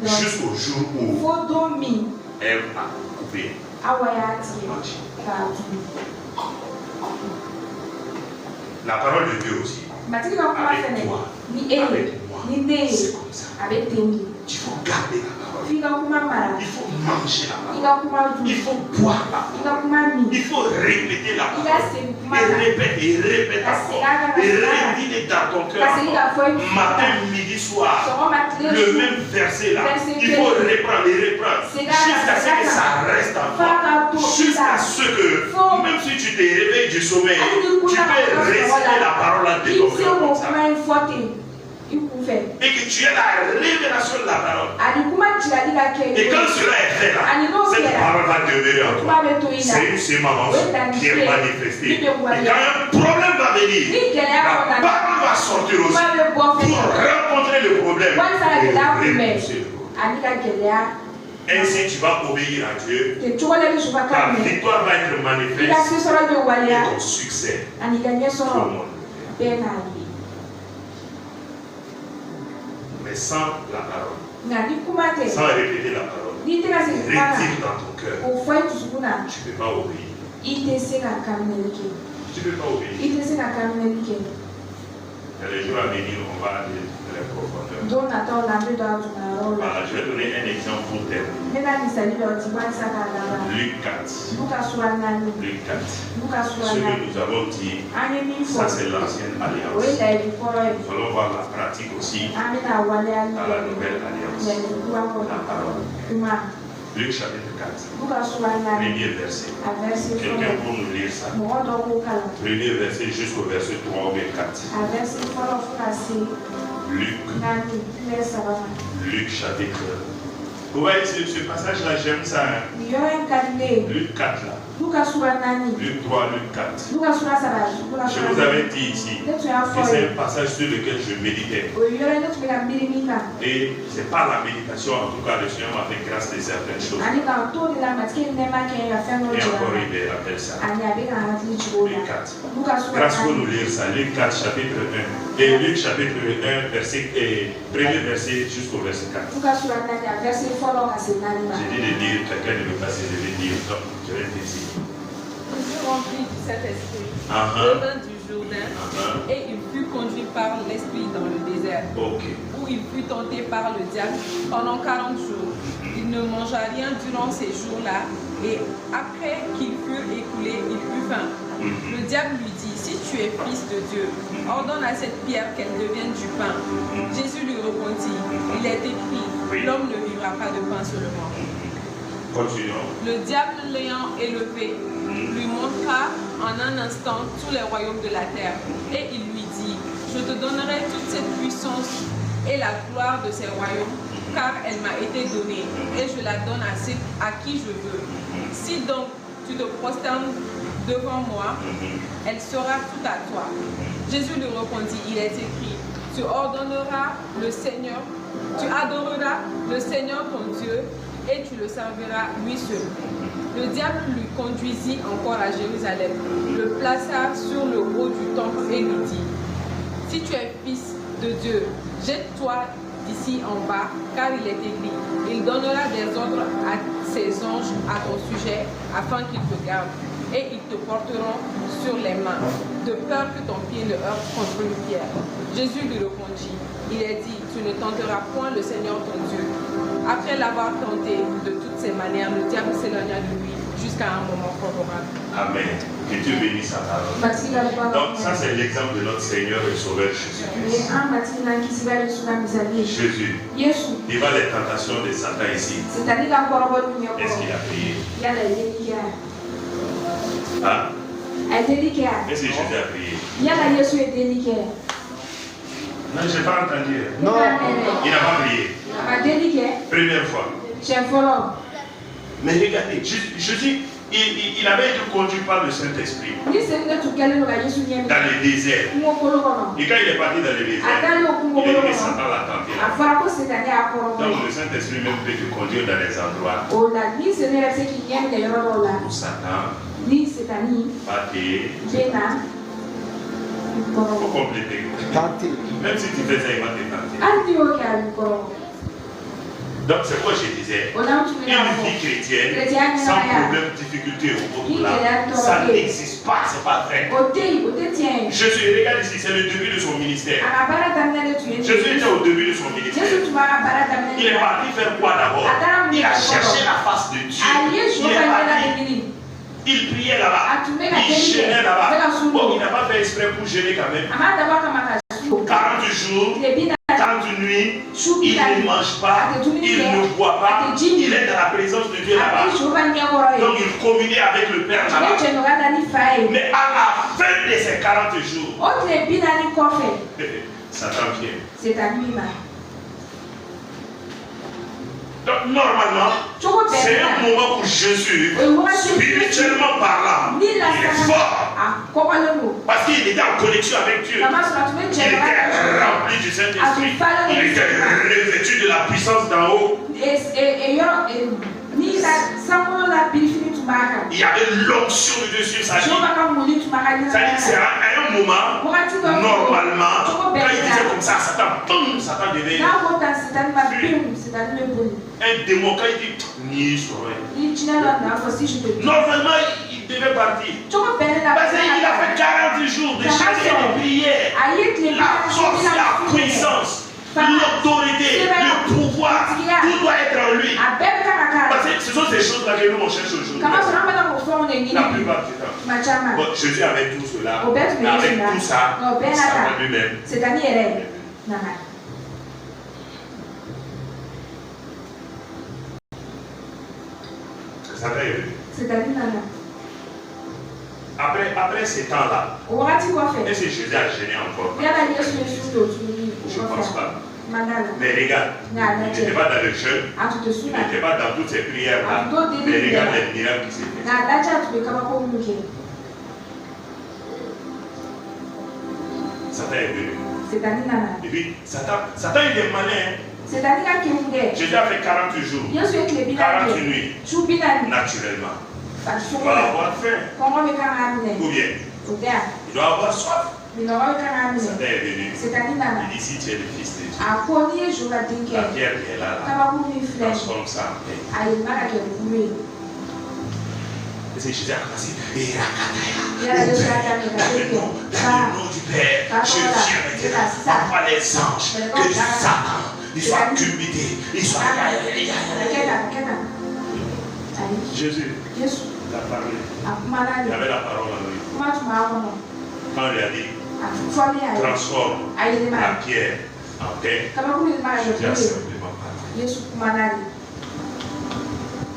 S1: Jusqu'au jour où Ève a coupé. La parole de Dieu aussi. Avec toi, c'est comme ça. Il faut garder la parole. Il faut manger la parole. Il faut boire la parole. Il faut répéter la parole. Et répète encore. Et redis dans ton cœur encore. Matin, midi, soir. Le même verset là. Il faut reprendre et reprendre. Jusqu'à ce que ça reste en toi. Jusqu'à ce que, même si tu te réveilles du sommeil, tu peux réciter la parole de ton cœur comme ça. Et que tu aies la révélation de la parole. Et quand cela est fait là, cette parole va demeurer en toi. C'est une sémence qui est manifestée. Et quand un problème va venir, la parole va sortir aussi pour rencontrer le problème et repousser le problème. Ainsi tu vas obéir à Dieu. Ta victoire va être manifeste et ton succès tout le monde. Mais sans la parole, sans répéter la parole, retire dans ton cœur, tu ne peux pas obéir. Tu ne peux pas obéir. Dans les jours à venir, on va aller dans les profondeurs. Voilà, je vais donner un exemple pour terminer. Luc 4. Luc 4. Ce que nous avons dit, ça c'est l'ancienne alliance. Nous allons voir la pratique aussi dans la nouvelle alliance. La parole. Luc chapitre 4. Premier verset. Quelqu'un pour nous lire ça. Premier verset jusqu'au verset 3 ou 4. Luc chapitre. Vous voyez ce passage-là, j'aime ça. Luc 4 là. Luc 3, Luc 4. Je vous avais dit ici que c'est un passage sur lequel je méditais. Et c'est par la méditation, en tout cas, le Seigneur m'a fait grâce de certaines choses. Et encore, il appelle ça. Luc 4. Grâce pour nous lire ça. Luc 4, chapitre 1. Et Luc chapitre 1, verset, premier verset jusqu'au verset 4. J'ai dit de dire, quelqu'un ne veut pas se lever dire, donc je vais décider.
S4: Jésus rempli du Saint-Esprit, revint du Jourdain, et il fut conduit par l'Esprit dans le désert, où il fut tenté par le diable pendant 40 jours. Il ne mangea rien durant ces jours-là, et après qu'il fut écoulé, il eut faim. Le diable lui dit, si tu es fils de Dieu, ordonne à cette pierre qu'elle devienne du pain. Jésus lui répondit, il est écrit, l'homme ne vivra pas de pain seulement.
S1: Continuons.
S4: Le diable l'ayant élevé, lui montra en un instant tous les royaumes de la terre. Et il lui dit, je te donnerai toute cette puissance et la gloire de ces royaumes, car elle m'a été donnée, et je la donne à qui je veux. Si donc tu te prosternes devant moi, elle sera toute à toi. Jésus lui répondit, il est écrit, tu adoreras le Seigneur ton Dieu, et tu le serviras lui seul. Le diable lui conduisit encore à Jérusalem, le plaça sur le haut du temple et lui dit, si tu es fils de Dieu, jette-toi d'ici en bas, car il est écrit, il donnera des ordres à ses anges à ton sujet, afin qu'ils te gardent, et ils te porteront sur les mains, de peur que ton pied ne heurte contre une pierre. Jésus lui répondit, il est dit, tu ne tenteras point le Seigneur ton Dieu. Après l'avoir tenté de toutes ces manières, le diable s'éloigna de lui, jusqu'à jusqu'à un moment favorable.
S1: Amen. Que Dieu bénisse sa parole. Donc ça c'est l'exemple de notre Seigneur et Sauveur Jésus-Christ. Jésus, devant les tentations de Satan ici, est-ce qu'il a prié? Hein? Est-ce que Jésus a prié? Non, je n'ai pas entendu.
S2: Non.
S1: Il n'a pas prié. Première fois. Mais regardez, Jésus, il avait été conduit par le Saint-Esprit dans le désert. Et quand il est parti dans le désert, il a dit que Satan l'a tenté là. Donc le Saint-Esprit même peut te conduire dans les endroits où Satan va te... Pour compléter. Même si tu fais ça, il va te tenter. Donc c'est quoi je disais, une vie chrétienne sans problème, difficulté ou là, ça n'existe pas, c'est pas vrai. Jésus, regarde ici, c'est le début de son ministère. Jésus était au début de son ministère. Il est parti faire quoi d'abord? Il a cherché la face de Dieu. Il est parti. Il priait là-bas, il gênait là-bas. Bon, il n'a pas fait exprès pour gêner quand même. 40 jours, 40 nuits, il ne mange pas, il ne boit pas, il est dans la présence de Dieu là-bas. Donc il communiait avec le Père là-bas. Mais à la fin de ces 40 jours, Satan vient. Donc normalement, c'est un moment où Jésus, spirituellement parlant, il est fort. Parce qu'il était en connexion avec Dieu. Il était rempli du Saint-Esprit. Il était revêtu de la puissance d'en haut. Il y avait l'onction de Dieu sur sa vie. C'est-à-dire c'est à un moment, normalement, quand il disait comme ça, Satan devait un démon, quand il dit ni normalement il devait partir. Parce qu'il a fait 40 jours de chaîner de prière. La force, la puissance, l'autorité, le pouvoir, tout doit être en lui. Parce que ce sont ces choses-là que nous on cherche aujourd'hui. La plupart du temps. Bon, Jésus avait tout cela. Mais avec tout ça, Satan lui-même. Satan est venu. Après ces temps-là, est-ce que Jésus a gêné encore? Je ne pense pas. Mais regarde, il n'était pas dans le jeûne, il n'était pas dans toutes ces prières-là. Mais regarde les miracles qui s'est fait. Satan est venu. Et puis, Satan il est malin. Jésus a fait 40 jours, 40 nuits, naturellement. Il doit avoir faim. Ou bien, il doit avoir soif. Satan est venu. Il dit si tu es le fils de Dieu, la pierre qui est là, transforme ça en pain. Et c'est Jésus a commencé. Dans le nom du Père, je viens maintenant. Envoie les anges, que Satan il soit culbuté, il soit. Jésus a parlé. Il avait la parole en lui. Quand il a dit transforme la pierre en pain, Jésus a simplement parlé. Il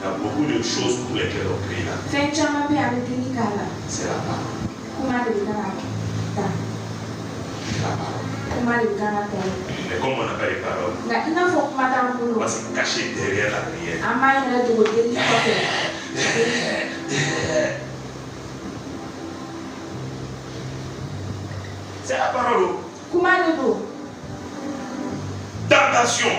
S1: y a beaucoup de choses pour lesquelles on prie là. C'est la parole. Mais comme on n'a pas les paroles, on va se cacher derrière la prière. C'est la parole. Tentation.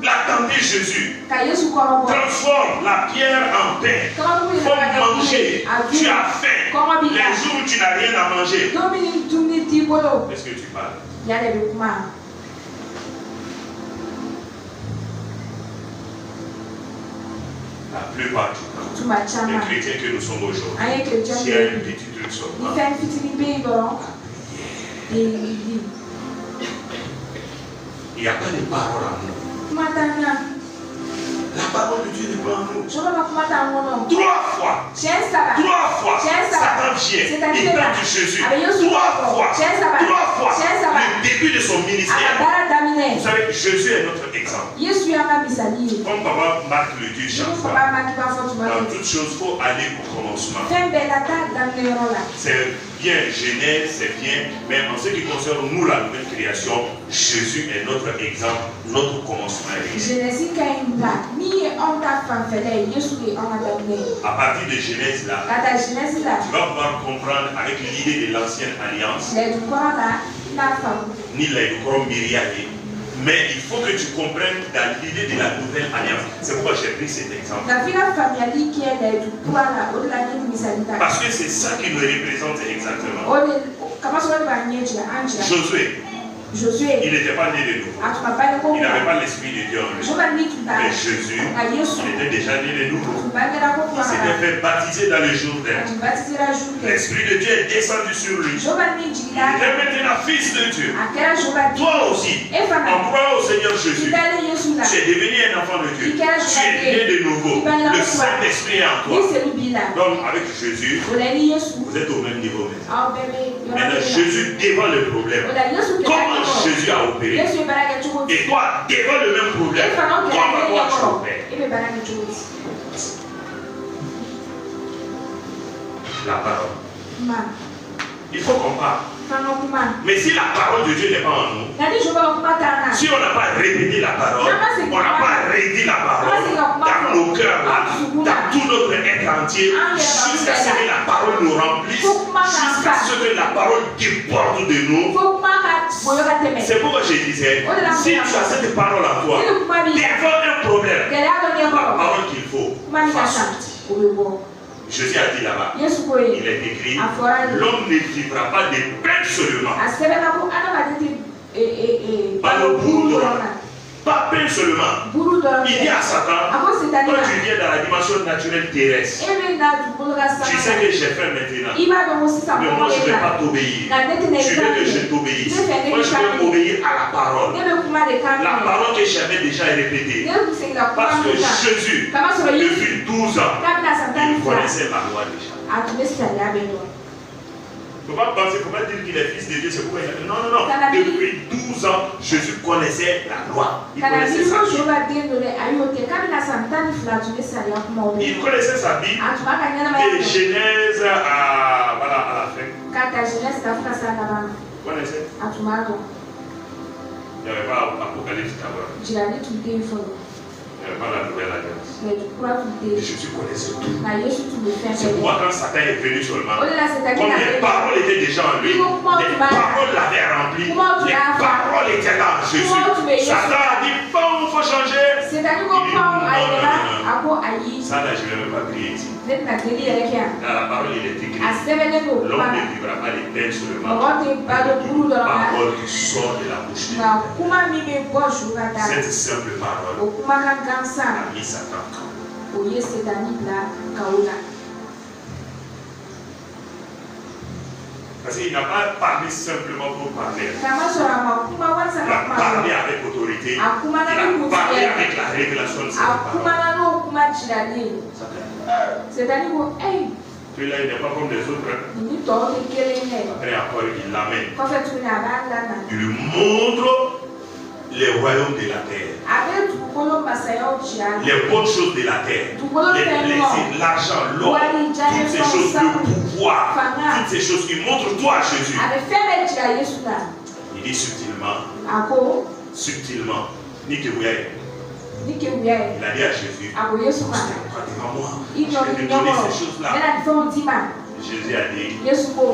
S1: La tenter Jésus. Transforme la pierre en pain. Faut manger. Tu as faim. Les jours où tu n'as rien à manger. Est-ce que tu parles? La plupart du temps, les chrétiens que nous sommes aujourd'hui, s'il y a un petit truc seulement, il n'y a pas de parole en nous. La parole de Dieu n'est pas en nous.
S3: Trois fois.
S1: 3 fois. Satan vient. Il tente Jésus. 3 fois. 3 fois. Le début de son ministère. Vous savez, Jésus est notre exemple. Comme papa marque le Dieu chaque fois. Dans toutes choses, il faut aller au commencement. C'est bien, Genèse, c'est bien, mais en ce qui concerne nous, la nouvelle création, Jésus est notre exemple, notre commencement. À partir de Genèse là, tu vas pouvoir comprendre avec l'idée de l'ancienne alliance, ni les Myriade. Mais il faut que tu comprennes dans l'idée de la nouvelle alliance. C'est pourquoi j'ai pris cet exemple. Parce que c'est ça qui nous représente exactement. Josué, il n'était pas né de nouveau. Il n'avait pas l'esprit de Dieu en lui. Mais Jésus, il était déjà né de nouveau. Il s'était fait baptiser dans le Jourdain. L'esprit de Dieu est descendu sur lui. Il était maintenant fils de Dieu. Toi aussi, en croyant au Seigneur Jésus, tu es devenu un enfant de Dieu. Tu es né de nouveau. Le Saint-Esprit est en toi. Donc avec Jésus, vous êtes au même niveau maintenant. Maintenant, Jésus devant le problème. Comment Jésus a opéré? Et toi, devant le même problème, comment toi tu opères? La parole. Il faut qu'on parle. Mais si la parole de Dieu n'est pas en nous, si on n'a pas répété la parole, on n'a pas redit la parole dans nos cœurs, dans tout notre être entier, jusqu'à ce que la parole nous remplisse, jusqu'à ce que la parole déborde de nous. C'est pourquoi je disais, si tu as cette parole en toi, devant un problème, la parole qu'il faut, Jésus a dit là-bas, il est écrit, l'homme ne vivra pas de pain seulement. Pas pain seulement. Il dit à Satan, quand tu viens dans la dimension naturelle terrestre, tu sais que j'ai fait maintenant. Mais moi je ne vais pas t'obéir. Tu veux que je t'obéisse. Moi je vais obéir à la parole. La parole que j'avais déjà répétée. Parce que Jésus, depuis 12 ans, il connaissait ma loi déjà. Il ne faut pas penser, il ne faut pas dire qu'il est fils de Dieu, c'est pourquoi il a dit non, non, non. Depuis 12 ans, Jésus connaissait la loi. Il connaissait sa vie. Il connaissait sa vie. De Genèse à la fin. Vous connaissez? Il n'y avait pas Apocalypse d'abord. Il n'y avait pas la nouvelle alliance. Jésus connaissait tout. C'est pourquoi quand Satan est venu seulement, comme les paroles étaient déjà en lui, les paroles l'avaient rempli, les paroles étaient là en Jésus. Satan a dit, bon, il faut changer. Il dit, non. Ça là, je ne vais même pas prier ici. Dans la parole, il est écrit, l'homme ne vivra pas de pain seulement, la parole qui sort de la bouche de Dieu. Cette simple parole a mis Satan KO. Parce qu'il n'a pas parlé simplement pour parler. Il a parlé avec autorité. Il a parlé avec la révélation de cette parole. Celui-là, il n'est pas comme les autres. Après encore, il l'amène. Il lui montre les royaumes de la terre. Les bonnes choses de la terre. Les plaisirs, l'argent, l'or, toutes ces choses, le pouvoir, toutes ces choses. Il montre toi, Jésus. Il dit subtilement, il a dit à Jésus, devant moi, je vais te donner ces choses-là. Jésus a dit,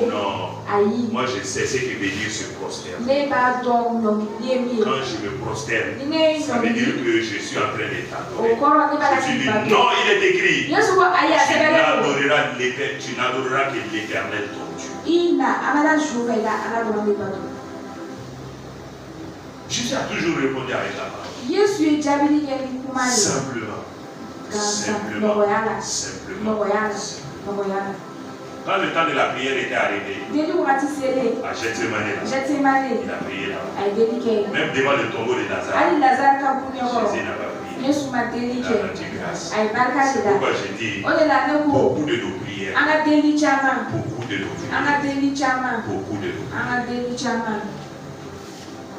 S1: non, moi je sais ce que veut dire se prosterner. Quand je me prosterne, ça veut dire que je suis en train de t'adorer. Jésus dit, non, il est écrit, tu n'adoreras que l'Éternel ton Dieu. Jésus a toujours répondu avec la parole. Simplement. Quand le temps de la prière était arrivé, à Gethsemane, il a prié là. Même devant le tombeau de Lazare, Jésus n'a pas prié.
S3: Yesu madelike.
S1: grâce.
S3: Ay barka
S1: C'est
S3: da.
S1: pourquoi j'ai dit
S3: O de la ne ko
S1: beaucoup de nos prières.
S3: anga deli chama.
S1: Beaucoup de nos prières.
S3: Anga deli chama.
S1: Beaucoup de nos prières.
S3: Anga deli chama.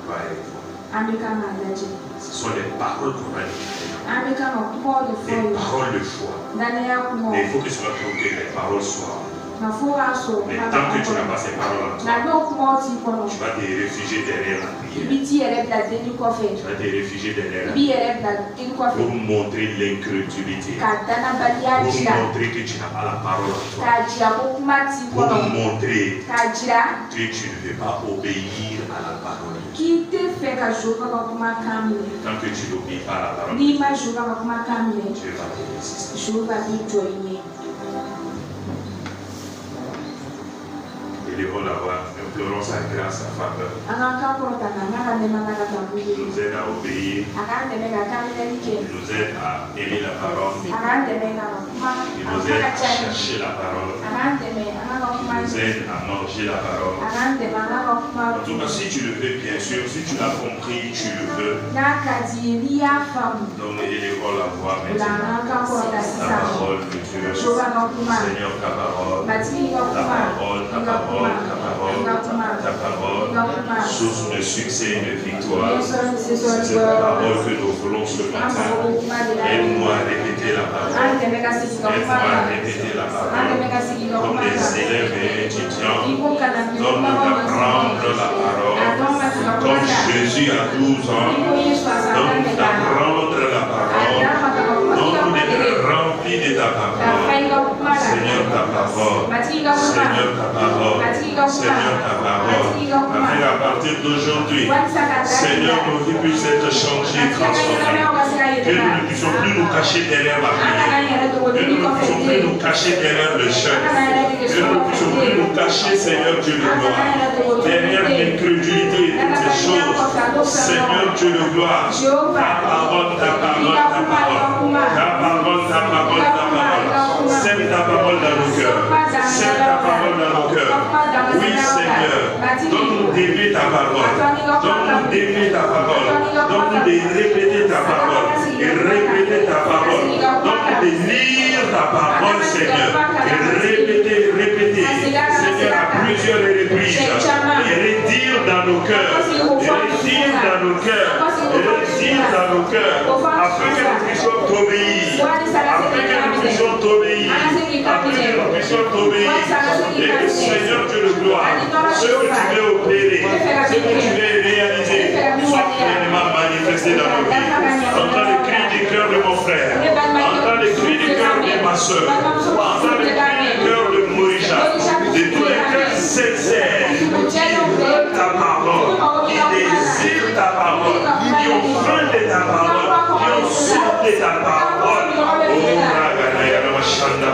S1: Va avec toi.
S3: Ameka madaje.
S1: Ce sont les paroles qu'on va dire.
S3: Ameka no ko de
S1: Les
S3: foi.
S1: paroles de foi.
S3: Dane ya ko.
S1: Mais il faut que ce soit pour que les paroles soient.
S3: Na fora so.
S1: Mais tant que tu n'as pas ces paroles en toi,
S3: Na no ko ti ko no.
S1: tu vas te réfugier derrière la prière.
S3: Ibiti ere bla deli ko fe.
S1: Tu vas te réfugier derrière la
S3: Ibi
S1: prière.
S3: ere bla deli ko fe.
S1: Pour montrer l'incrédulité.
S3: Ka dana balia
S1: Pour
S3: jira.
S1: montrer que tu n'as pas la parole en toi.
S3: Ka jira ko kuma ti ko
S1: Pour
S3: no.
S1: montrer
S3: Ka jira
S1: que tu ne veux pas obéir à la parole.
S3: ki te fe ka joka ka kuma kamile.
S1: Tant que tu n'obéis pas à la parole,
S3: Ni ma joka ka kuma kamile.
S1: Dieu va te résister.
S3: Joka bi joine.
S1: Élevons la voix, implorons sa grâce, sa faveur.
S3: Anga ka ko ta na na ne mana ka ta
S1: Il
S3: bu.
S1: nous aide à obéir,
S3: Aka ne ka kamile
S1: il
S3: like.
S1: nous aide à aimer la parole,
S3: Aka ne ka kuma.
S1: il nous aide à chercher la parole,
S3: Aka ka kuma.
S1: il nous aide à manger la parole.
S3: Aka ka kuma.
S1: En tout cas, si tu le veux, bien sûr, si tu l'as compris, tu le veux.
S3: Na ka di ria fam.
S1: Donc, élevons la voix
S3: La
S1: maintenant.
S3: anga ko ta
S1: La
S3: sisa.
S1: parole de Dieu.
S3: Joka ka kuma.
S1: Seigneur, ta parole.
S3: Batini ka
S1: Ta
S3: kuma.
S1: parole, ta parole, ta parole, ta parole, source de succès et de victoire. C'est cette parole que nous voulons ce matin. Aide-moi à répéter la parole. Aide-moi à répéter la parole. Comme des élèves et étudiants, donne-nous d'apprendre la parole. Comme Jésus à 12 ans, donne-nous d'apprendre la parole. Donne-nous d'être remplis de ta parole. Seigneur, ta parole. Seigneur, ta parole. Seigneur, ta parole. Afin qu'à partir d'aujourd'hui, Seigneur, nos vies puissent être changées, transformées. Que nous ne puissions plus nous cacher derrière la prière. Que nous ne puissions plus nous cacher derrière le jeûne. Que nous ne puissions plus nous cacher, Seigneur Dieu de gloire, derrière l'incrédulité et toutes ces choses. Seigneur Dieu de gloire, ta parole, ta parole, ta parole, ta parole, ta parole, ta parole. Sème ta parole dans nos cœurs. Sème ta parole dans nos cœurs. Oui, Seigneur, donne-nous d'aimer ta parole. Donne-nous d'aimer ta parole. Donne-nous de répéter ta parole. Et répéter ta parole. Donne-nous de lire ta parole, Seigneur. Et répéter, répéter, Seigneur, à plusieurs reprises. Et redire dans nos cœurs. Et redire dans nos cœurs. Et redire dans nos cœurs. Afin que nous puissions t'obéir. Afin que nous puissions t'obéir. Afin que nous puissions t'obéir. Et Seigneur Dieu de gloire, ce que tu veux opérer, ce que tu veux réaliser, soit pleinement manifesté dans nos vies. Entends le cri du cœur de mon frère. Entends le cri du cœur de ma soeur. Entends le cri du cœur de Moïja. De tous les cœurs sincères qui veulent ta parole, qui désirent ta parole, qui ont faim de ta parole, qui ont soif de ta parole. Oh, Raga, Shanda,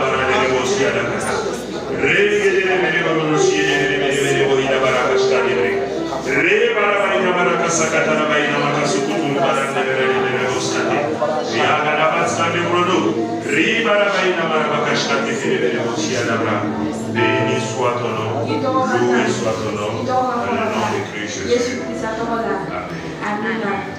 S1: béni soit ton nom, loué soit ton nom, dans le nom de Christ Jésus. Amen.